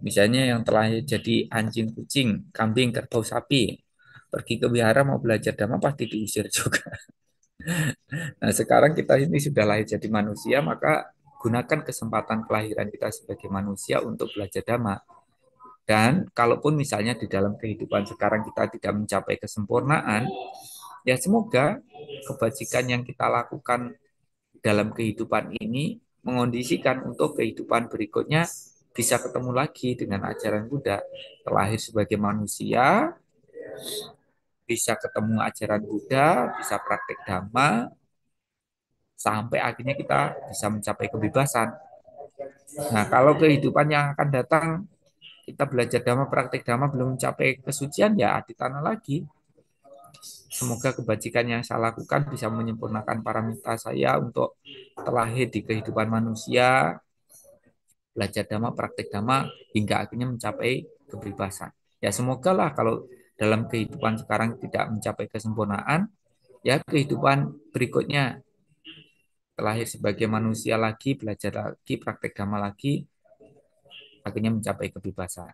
Misalnya yang terlahir jadi anjing, kucing, kambing, kerbau, sapi, pergi ke wihara mau belajar dhamma pasti diusir juga. Nah, sekarang kita ini sudah lahir jadi manusia, maka gunakan kesempatan kelahiran kita sebagai manusia untuk belajar dhamma. Dan kalaupun misalnya di dalam kehidupan sekarang kita tidak mencapai kesempurnaan, ya semoga kebajikan yang kita lakukan dalam kehidupan ini mengondisikan untuk kehidupan berikutnya bisa ketemu lagi dengan ajaran Buddha, terlahir sebagai manusia, bisa ketemu ajaran Buddha, bisa praktek dhamma, sampai akhirnya kita bisa mencapai kebebasan. Nah, kalau kehidupan yang akan datang, kita belajar dhamma, praktek dhamma belum mencapai kesucian, ya di tanah lagi. Semoga kebajikan yang saya lakukan bisa menyempurnakan paramita saya untuk terlahir di kehidupan manusia, belajar dhamma, praktek dhamma, hingga akhirnya mencapai kebebasan. Ya semoga lah kalau dalam kehidupan sekarang tidak mencapai kesempurnaan, ya kehidupan berikutnya terlahir sebagai manusia lagi, belajar lagi, praktek dhamma lagi, akhirnya mencapai kebebasan.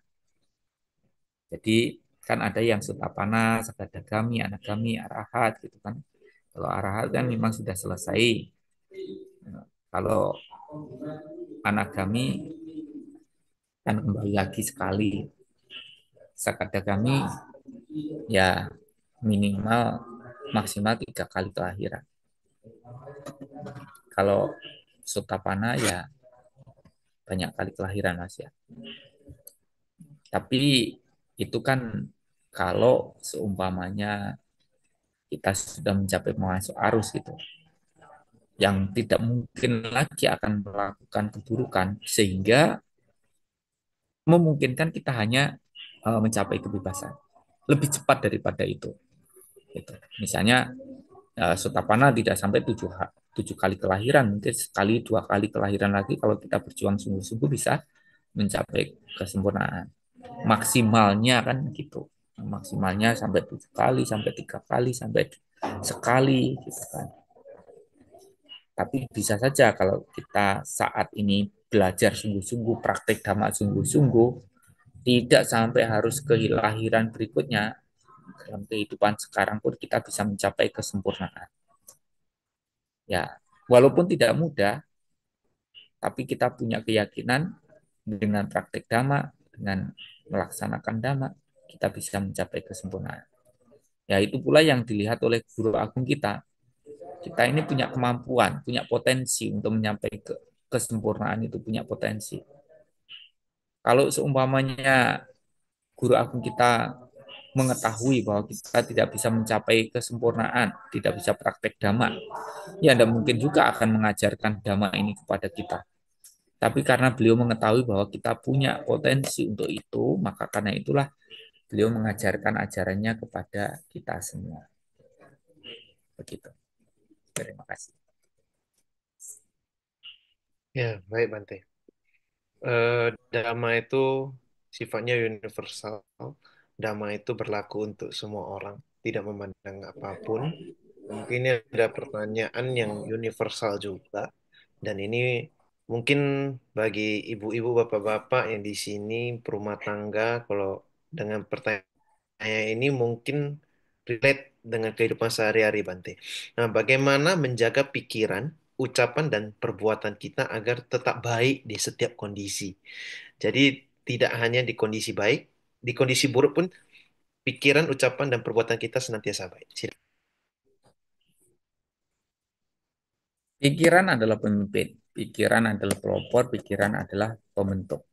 Jadi kan ada yang sutapana, sakadagami, anagami, arahat gitu kan. Kalau arahat kan memang sudah selesai. Kalau anagami kan kembali lagi sekali. Sakadagami ya minimal maksimal 3 kali kelahiran. Kalau sutapana ya banyak kali kelahiran Mas ya. Tapi itu kan kalau seumpamanya kita sudah mencapai masuk arus gitu, yang tidak mungkin lagi akan melakukan keburukan sehingga memungkinkan kita hanya mencapai kebebasan lebih cepat daripada itu. Gitu. Misalnya Sutapana tidak sampai 7 kali kelahiran, mungkin sekali 2 kali kelahiran lagi kalau kita berjuang sungguh-sungguh bisa mencapai kesempurnaan. Maksimalnya kan gitu, maksimalnya sampai 7 kali, sampai 3 kali, sampai sekali gitu kan. Tapi bisa saja kalau kita saat ini belajar sungguh-sungguh, praktek dhamma sungguh-sungguh, tidak sampai harus ke lahiran berikutnya, dalam kehidupan sekarang pun kita bisa mencapai kesempurnaan. Ya, walaupun tidak mudah, tapi kita punya keyakinan dengan praktek dhamma, dengan melaksanakan dhamma, kita bisa mencapai kesempurnaan. Ya, itu pula yang dilihat oleh guru agung kita. Kita ini punya kemampuan, punya potensi untuk mencapai kesempurnaan itu, punya potensi. Kalau seumpamanya guru agung kita mengetahui bahwa kita tidak bisa mencapai kesempurnaan, tidak bisa praktek dhamma, ya tidak mungkin juga akan mengajarkan dhamma ini kepada kita. Tapi karena beliau mengetahui bahwa kita punya potensi untuk itu, maka karena itulah beliau mengajarkan ajarannya kepada kita semua. Begitu. Terima kasih. Ya, baik Bante. Dhamma itu sifatnya universal. Dhamma itu berlaku untuk semua orang, tidak memandang apapun. Mungkin ini ada pertanyaan yang universal juga. Dan ini mungkin bagi ibu-ibu, bapak-bapak yang di sini berumah tangga, kalau dengan pertanyaan ini mungkin relate dengan kehidupan sehari-hari, Bante. Nah, bagaimana menjaga pikiran, ucapan, dan perbuatan kita agar tetap baik di setiap kondisi? Jadi tidak hanya di kondisi baik, di kondisi buruk pun pikiran, ucapan, dan perbuatan kita senantiasa baik. Silakan. Pikiran adalah pemimpin, pikiran adalah pelopor, pikiran adalah pembentuk.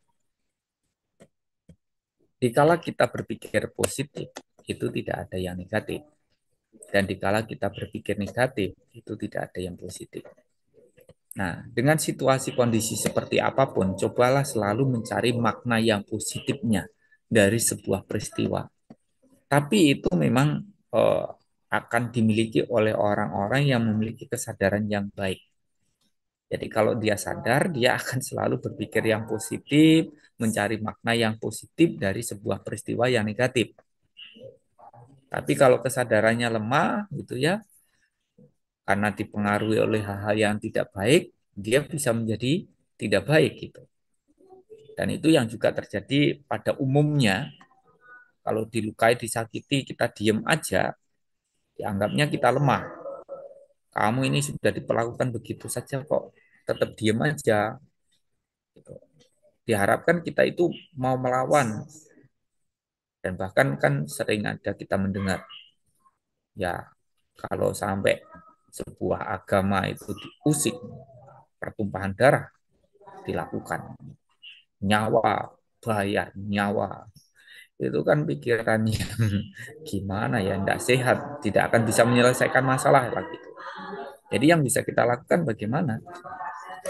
Dikala kita berpikir positif, itu tidak ada yang negatif. Dan dikala kita berpikir negatif, itu tidak ada yang positif. Nah, dengan situasi kondisi seperti apapun, cobalah selalu mencari makna yang positifnya dari sebuah peristiwa. Tapi itu memang akan dimiliki oleh orang-orang yang memiliki kesadaran yang baik. Jadi kalau dia sadar, dia akan selalu berpikir yang positif, mencari makna yang positif dari sebuah peristiwa yang negatif. Tapi kalau kesadarannya lemah, gitu ya, karena dipengaruhi oleh hal-hal yang tidak baik, dia bisa menjadi tidak baik gitu. Dan itu yang juga terjadi pada umumnya. Kalau dilukai, disakiti, kita diem aja, dianggapnya kita lemah. Kamu ini sudah diperlakukan begitu saja kok, tetap diem aja. Gitu. Diharapkan kita itu mau melawan. Dan bahkan kan sering ada kita mendengar, ya kalau sampai sebuah agama itu diusik, pertumpahan darah dilakukan, nyawa, bayar nyawa. Itu kan pikiran yang gimana ya, tidak sehat, tidak akan bisa menyelesaikan masalah lagi. Jadi yang bisa kita lakukan bagaimana?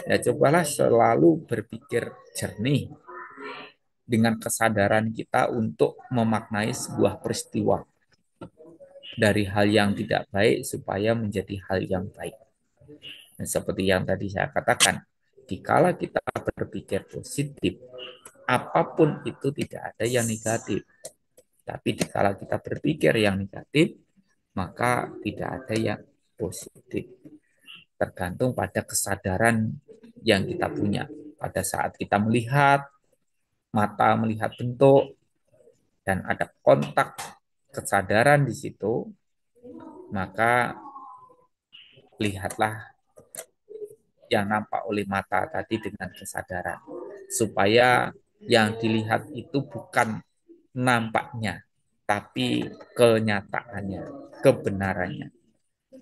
Ya cobalah selalu berpikir jernih dengan kesadaran kita untuk memaknai sebuah peristiwa dari hal yang tidak baik supaya menjadi hal yang baik. Dan seperti yang tadi saya katakan, dikala kita berpikir positif, apapun itu tidak ada yang negatif. Tapi kalau kita berpikir yang negatif, maka tidak ada yang positif. Tergantung pada kesadaran yang kita punya. Pada saat kita melihat, mata melihat bentuk, dan ada kontak kesadaran di situ, maka lihatlah yang nampak oleh mata tadi dengan kesadaran. Supaya yang dilihat itu bukan nampaknya, tapi kenyataannya, kebenarannya.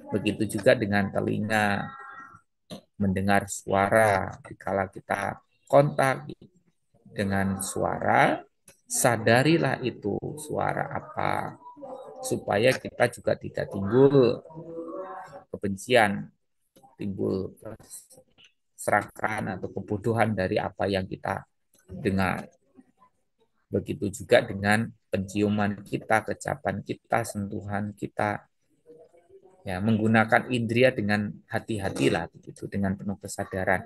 Begitu juga dengan telinga mendengar suara. Dikala kita kontak dengan suara, sadarilah itu suara apa, supaya kita juga tidak timbul kebencian, timbul keserakahan atau kebodohan dari apa yang kita dengar. Begitu juga dengan penciuman kita, kecapan kita, sentuhan kita. Ya, menggunakan indera dengan hati-hatilah begitu, dengan penuh kesadaran.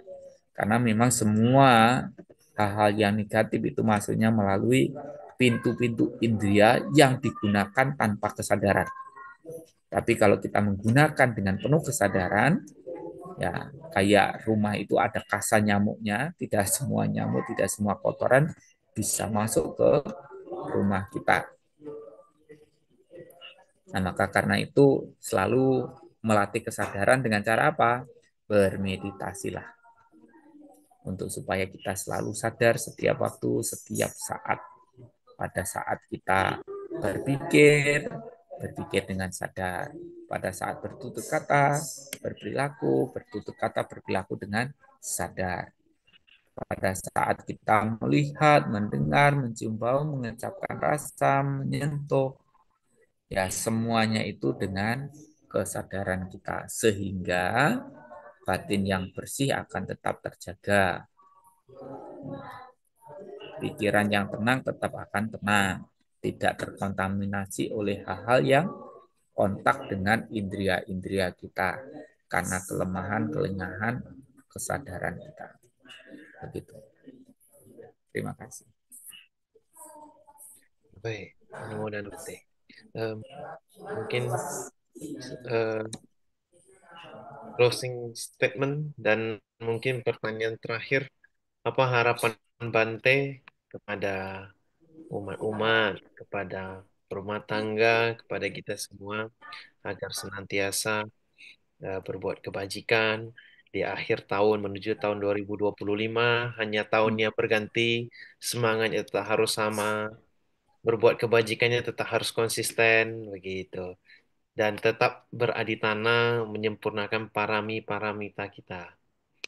Karena memang semua hal-hal yang negatif itu masuknya melalui pintu-pintu indera yang digunakan tanpa kesadaran. Tapi kalau kita menggunakan dengan penuh kesadaran, ya kayak rumah itu ada kasa nyamuknya, tidak semua nyamuk, tidak semua kotoran bisa masuk ke rumah kita. Nah, maka karena itu selalu melatih kesadaran dengan cara apa? Bermeditasilah. Untuk supaya kita selalu sadar setiap waktu, setiap saat. Pada saat kita berpikir, berpikir dengan sadar. Pada saat bertutur kata, berperilaku dengan sadar. Pada saat kita melihat, mendengar, mencium bau, mengucapkan rasa, menyentuh, ya semuanya itu dengan kesadaran kita. Sehingga batin yang bersih akan tetap terjaga. Pikiran yang tenang tetap akan tenang. Tidak terkontaminasi oleh hal-hal yang kontak dengan indera-indera kita. Karena kelemahan kesadaran kita. Begitu. Terima kasih. Baik, Namo dan Bante. Mungkin closing statement dan mungkin pertanyaan terakhir, apa harapan Bante kepada umat-umat, kepada rumah tangga, kepada kita semua agar senantiasa berbuat kebajikan di akhir tahun menuju tahun 2025, hanya tahunnya berganti, semangatnya tetap harus sama, berbuat kebajikannya tetap harus konsisten, begitu. Dan tetap beraditana menyempurnakan parami-paramita kita.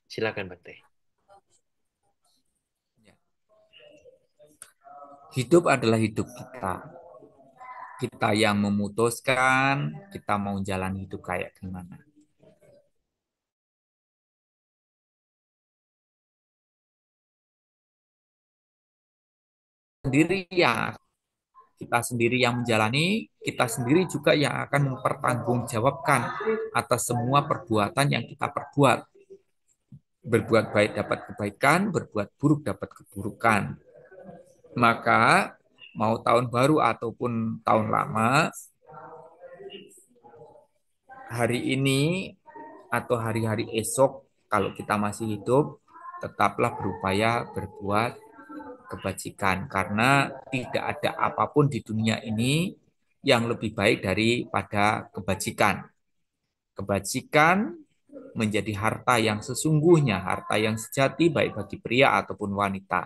Silakan Bante. Hidup adalah hidup kita. Kita yang memutuskan kita mau jalan hidup kayak gimana. Sendiri ya, kita sendiri yang menjalani, kita sendiri juga yang akan mempertanggungjawabkan atas semua perbuatan yang kita perbuat. Berbuat baik dapat kebaikan, berbuat buruk dapat keburukan. Maka mau tahun baru ataupun tahun lama, hari ini atau hari-hari esok, kalau kita masih hidup, tetaplah berupaya berbuat kebajikan. Karena tidak ada apapun di dunia ini yang lebih baik daripada kebajikan. Kebajikan menjadi harta yang sesungguhnya, harta yang sejati baik bagi pria ataupun wanita.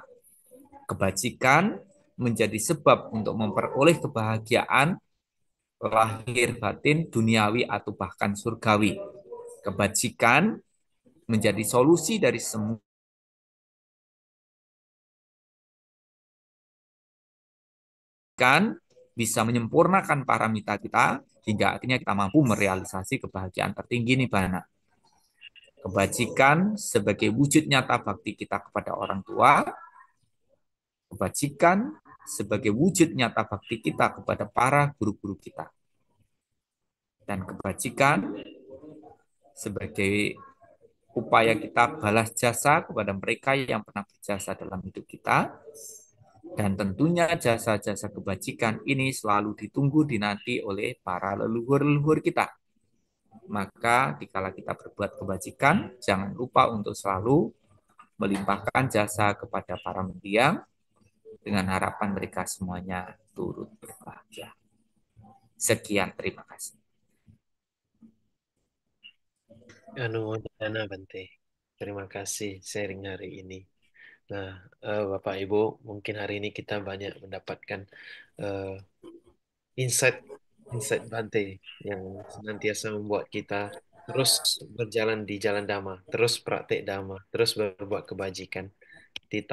Kebajikan menjadi sebab untuk memperoleh kebahagiaan lahir batin, duniawi atau bahkan surgawi. Kebajikan menjadi solusi dari semua bisa menyempurnakan paramita kita hingga akhirnya kita mampu merealisasi kebahagiaan tertinggi Nibbana. Kebajikan sebagai wujud nyata bakti kita kepada orang tua, kebajikan sebagai wujud nyata bakti kita kepada para guru-guru kita, dan kebajikan sebagai upaya kita balas jasa kepada mereka yang pernah berjasa dalam hidup kita, Dan tentunya jasa-jasa kebajikan ini selalu ditunggu dinanti oleh para leluhur-leluhur kita. Maka dikala kita berbuat kebajikan, jangan lupa untuk selalu melimpahkan jasa kepada para mendiang dengan harapan mereka semuanya turut berbahagia. Sekian, terima kasih. Anumodana Bante. Terima kasih sharing hari ini. Nah, Bapak Ibu, mungkin hari ini kita banyak mendapatkan eh, insight insight Bante yang senantiasa membuat kita terus berjalan di jalan Dhamma, terus praktek Dhamma, terus berbuat kebajikan di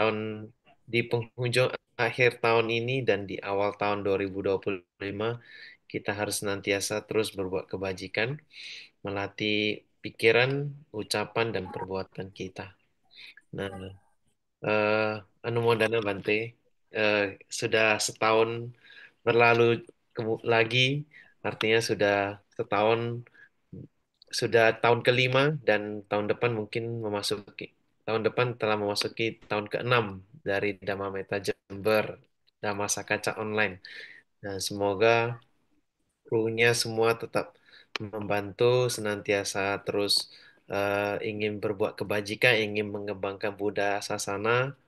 di penghujung akhir tahun ini dan di awal tahun 2025 kita harus senantiasa terus berbuat kebajikan, melatih pikiran, ucapan dan perbuatan kita. Nah, eh Anumodana Bante, eh, sudah setahun berlalu lagi, artinya setahun, sudah tahun kelima dan tahun depan telah memasuki tahun keenam dari Dhamma Meta Jember, Dhamma Sakaca Online. Nah, semoga krunya semua tetap membantu senantiasa terus ingin berbuat kebajikan, ingin mengembangkan Buddha Sasana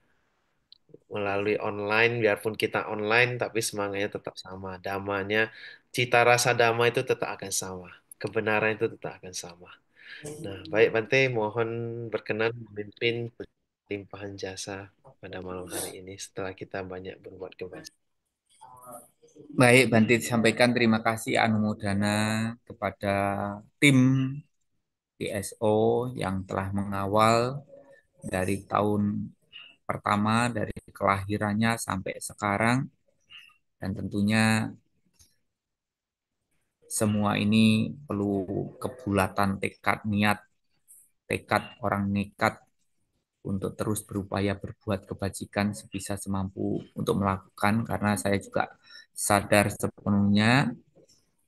melalui online, biarpun kita online, tapi semangatnya tetap sama. Damanya, cita rasa dhamma itu tetap akan sama. Kebenaran itu tetap akan sama. Nah, baik Bante, mohon berkenan memimpin limpahan jasa pada malam hari ini setelah kita banyak berbuat kebajikan. Baik, Bante disampaikan terima kasih Anumodana kepada tim DSO yang telah mengawal dari tahun pertama, dari kelahirannya sampai sekarang, dan tentunya semua ini perlu kebulatan tekad niat, tekad orang nekat untuk terus berupaya berbuat kebajikan sebisa semampu untuk melakukan, karena saya juga sadar sepenuhnya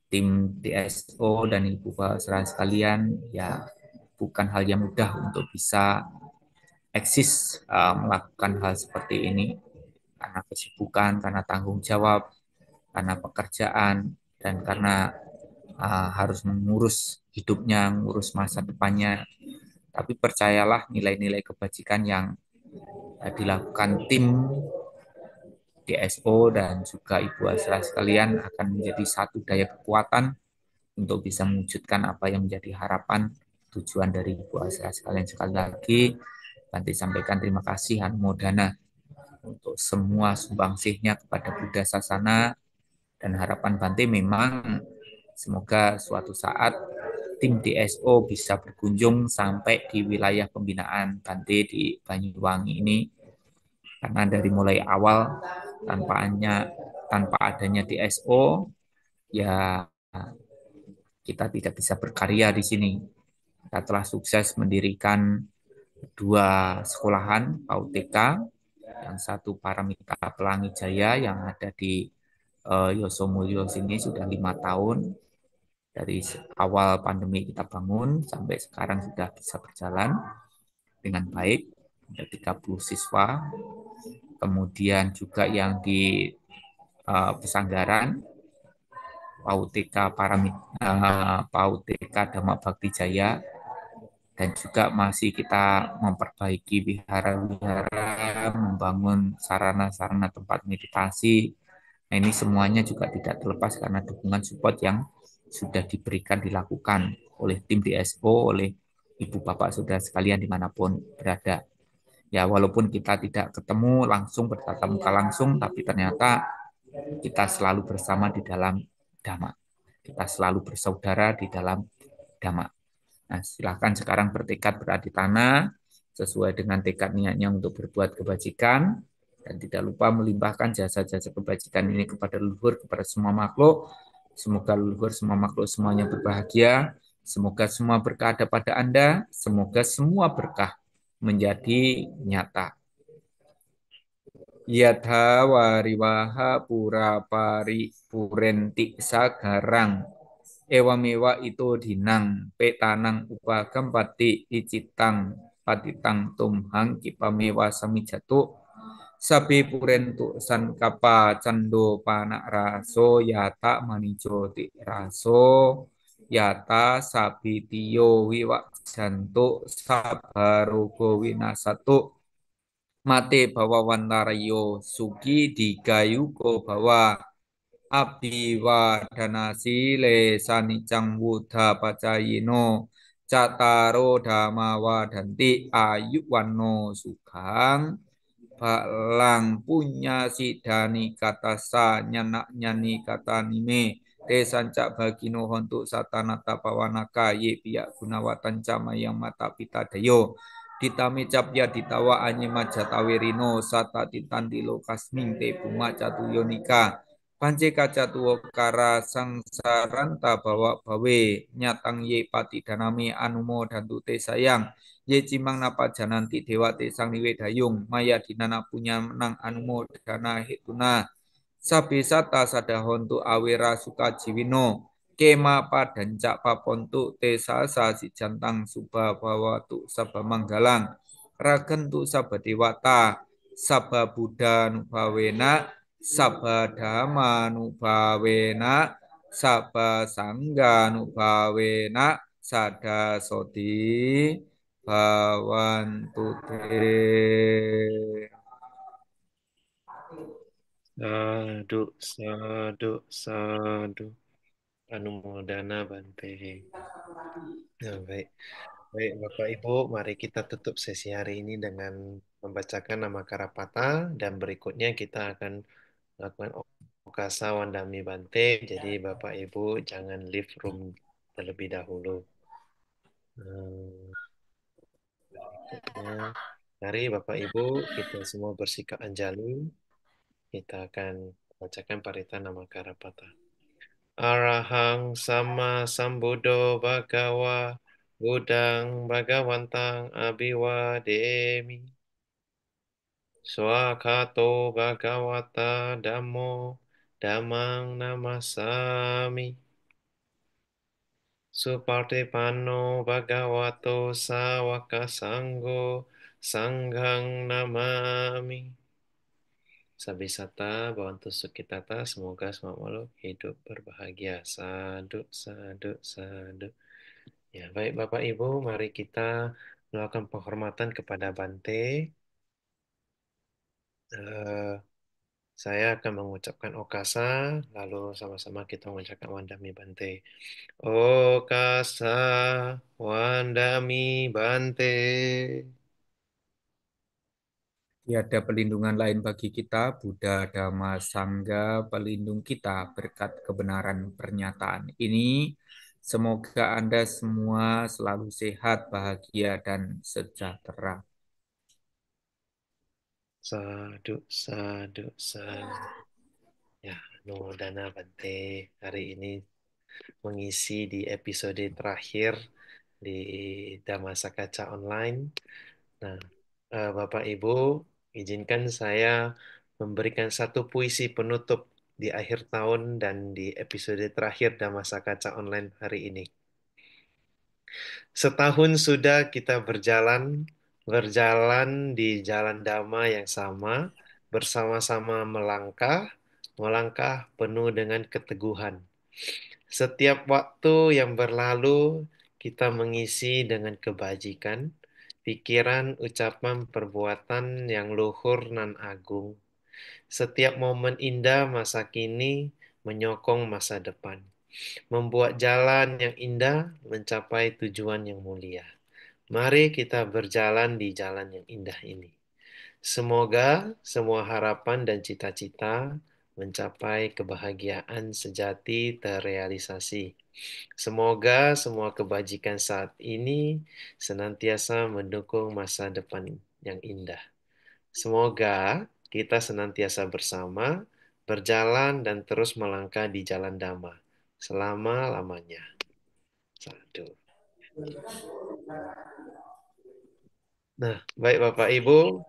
tim DSO dan Ibu Bapak saudara sekalian ya bukan hal yang mudah untuk bisa eksis melakukan hal seperti ini karena kesibukan, karena tanggung jawab, karena pekerjaan, dan karena harus mengurus hidupnya, mengurus masa depannya. Tapi percayalah nilai-nilai kebajikan yang dilakukan tim DSO dan juga Ibu Asra sekalian akan menjadi satu daya kekuatan untuk bisa mewujudkan apa yang menjadi harapan tujuan dari Ibu Asra sekalian. Sekali lagi, Bante sampaikan terima kasih Anumodana untuk semua sumbangsihnya kepada Buddha Sasana, dan harapan Bante memang semoga suatu saat tim DSO bisa berkunjung sampai di wilayah pembinaan Bante di Banyuwangi ini, karena dari mulai awal tanpa adanya DSO ya kita tidak bisa berkarya di sini. Kita telah sukses mendirikan dua sekolahan PAUTK, yang satu Paramita Pelangi Jaya yang ada di Yosomulyo sini sudah 5 tahun. Dari awal pandemi kita bangun sampai sekarang sudah bisa berjalan dengan baik. Ada 30 siswa. Kemudian juga yang di Pesanggaran, PAUTK Dhamma Bhakti Jaya, dan juga masih kita memperbaiki wihara-wihara, membangun sarana-sarana tempat meditasi. Nah, ini semuanya juga tidak terlepas karena dukungan support yang sudah diberikan, dilakukan oleh tim DSO, oleh Ibu Bapak Saudara sekalian dimanapun berada. Ya, walaupun kita tidak ketemu langsung, bertatap muka langsung, tapi ternyata kita selalu bersama di dalam Dhamma. Kita selalu bersaudara di dalam Dhamma. Nah, silakan sekarang bertekad beraditana sesuai dengan tekad niatnya untuk berbuat kebajikan, dan tidak lupa melimpahkan jasa-jasa kebajikan ini kepada leluhur, kepada semua makhluk. Semoga leluhur semua makhluk semuanya berbahagia. Semoga semua berkah ada pada Anda. Semoga semua berkah menjadi nyata. Yatha wariwaha pura pari purenti sagarang ewamewa itu dinang petanang upagam pati icitang patitang tumhang kipamewa samijatu Sabi purentu sankapa cando panak raso yata manijo ti raso yata sabi tiyo wiwak jantuk sabarogo winasatuk mate bawa wantarayo suki digayuko bawa Abiwadanasi le sanicang wudha pacayino cataro dhamma wadanti ayuwano sugeng balang punya sidani kata sa nyanak nyani kata nime te sancak bagino hontu satanata pawanaka ye piyak gunawatan cama yang mata pita dayo ditami capya ditawa anyema jatawirino sata titandilo kasming te bunga catuyonika Pance kaca tuwo kara sangsaranta bawa bawe nyatang ye pati danami anumo dan tute sayang ye cimang napa jananti dewa te sang niwe dayung maya dinana punya menang anumo dana hituna sabe sata sadahontu awera suka jiwino kema padanca papontu te sasa si jantang suba bawatu sabah manggalang ragentu sabah dewata sabah buddha nubawena sabadama nubawena sabah sangga nubawena sada soti bawantu te. Sadu, sadu, sadu. Anumodana Bante. Nah, baik. Baik, Bapak Ibu, mari kita tutup sesi hari ini dengan membacakan nama Karapata dan berikutnya kita akan melakukan Okasa Wandami Bante. Jadi Bapak Ibu jangan leave room terlebih dahulu. Hmm, Berikutnya, mari Bapak Ibu kita semua bersikap anjali. Kita akan bacakan parita nama Karapata. Arahang sama sambuddho bhagawa Budang Bhagawantang Abiwademi Swakato Bhagawata Dhammo Dhammang Namasami Supartipano Bhagavato Sawaka Sanggo Sanghang Namami Sabisata Bhavantu Sukhitata semoga semua makhluk hidup berbahagia. Sadu, sadu, sadu. Ya, baik Bapak Ibu, mari kita melakukan penghormatan kepada Bante. Eh, saya akan mengucapkan Okasa, lalu sama-sama kita mengucapkan Wandami Bante. Okasa, Wandami Bante. Tiada pelindungan lain bagi kita, Buddha, Dhamma, Sangha, pelindung kita berkat kebenaran pernyataan ini. Semoga Anda semua selalu sehat, bahagia, dan sejahtera. Sadu, sadu, sadu. Ya, Nudana Bante hari ini mengisi di episode terakhir di Dhammasakaca Online. Nah, Bapak Ibu, izinkan saya memberikan satu puisi penutup di akhir tahun dan di episode terakhir Dhammasakaca Online hari ini. Setahun sudah kita berjalan di jalan Dhamma yang sama, bersama-sama melangkah penuh dengan keteguhan. Setiap waktu yang berlalu, kita mengisi dengan kebajikan, pikiran, ucapan, perbuatan yang luhur nan agung. Setiap momen indah masa kini menyokong masa depan, membuat jalan yang indah mencapai tujuan yang mulia. Mari kita berjalan di jalan yang indah ini. Semoga semua harapan dan cita-cita mencapai kebahagiaan sejati terrealisasi. Semoga semua kebajikan saat ini senantiasa mendukung masa depan yang indah. Semoga kita senantiasa bersama, berjalan dan terus melangkah di jalan Dhamma selama-lamanya. Satu. Nah, baik Bapak Ibu,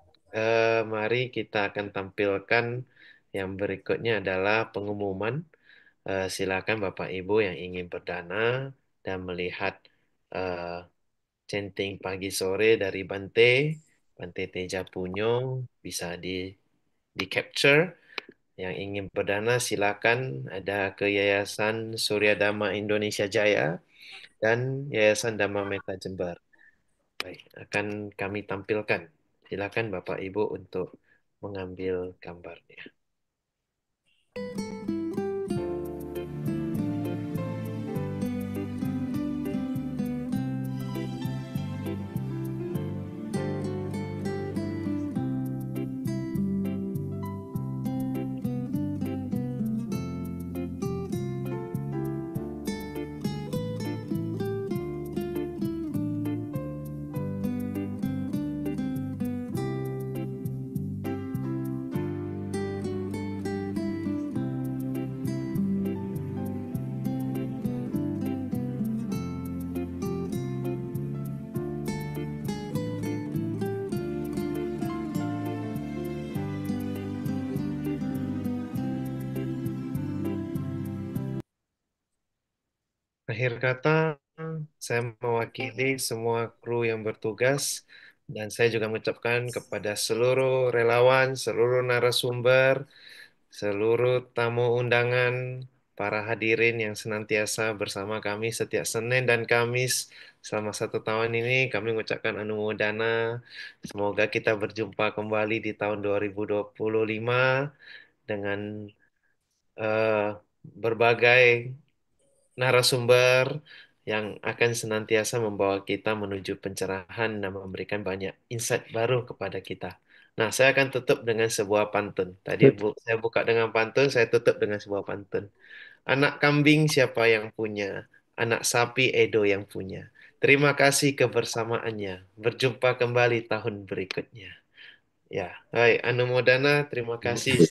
mari kita akan tampilkan yang berikutnya adalah pengumuman. Silakan Bapak Ibu yang ingin berdana dan melihat eh, centing pagi sore dari Bante, Bante Teja Punyo, bisa di di capture. Yang ingin berdana silakan ada ke Yayasan Surya Dhamma Indonesia Jaya dan Yayasan Dhamma Meta Jember. Baik, akan kami tampilkan. Silakan Bapak Ibu untuk mengambil gambarnya. Akhir kata, saya mewakili semua kru yang bertugas dan saya juga mengucapkan kepada seluruh relawan, seluruh narasumber, seluruh tamu undangan, para hadirin yang senantiasa bersama kami setiap Senin dan Kamis selama 1 tahun ini, kami mengucapkan anumodana. Semoga kita berjumpa kembali di tahun 2025 dengan berbagai narasumber yang akan senantiasa membawa kita menuju pencerahan dan memberikan banyak insight baru kepada kita. Nah, saya akan tutup dengan sebuah pantun. Tadi saya buka dengan pantun, saya tutup dengan sebuah pantun. Anak kambing siapa yang punya? Anak sapi Edo yang punya. Terima kasih kebersamaannya. Berjumpa kembali tahun berikutnya. Ya, hai Anu Modana, terima kasih.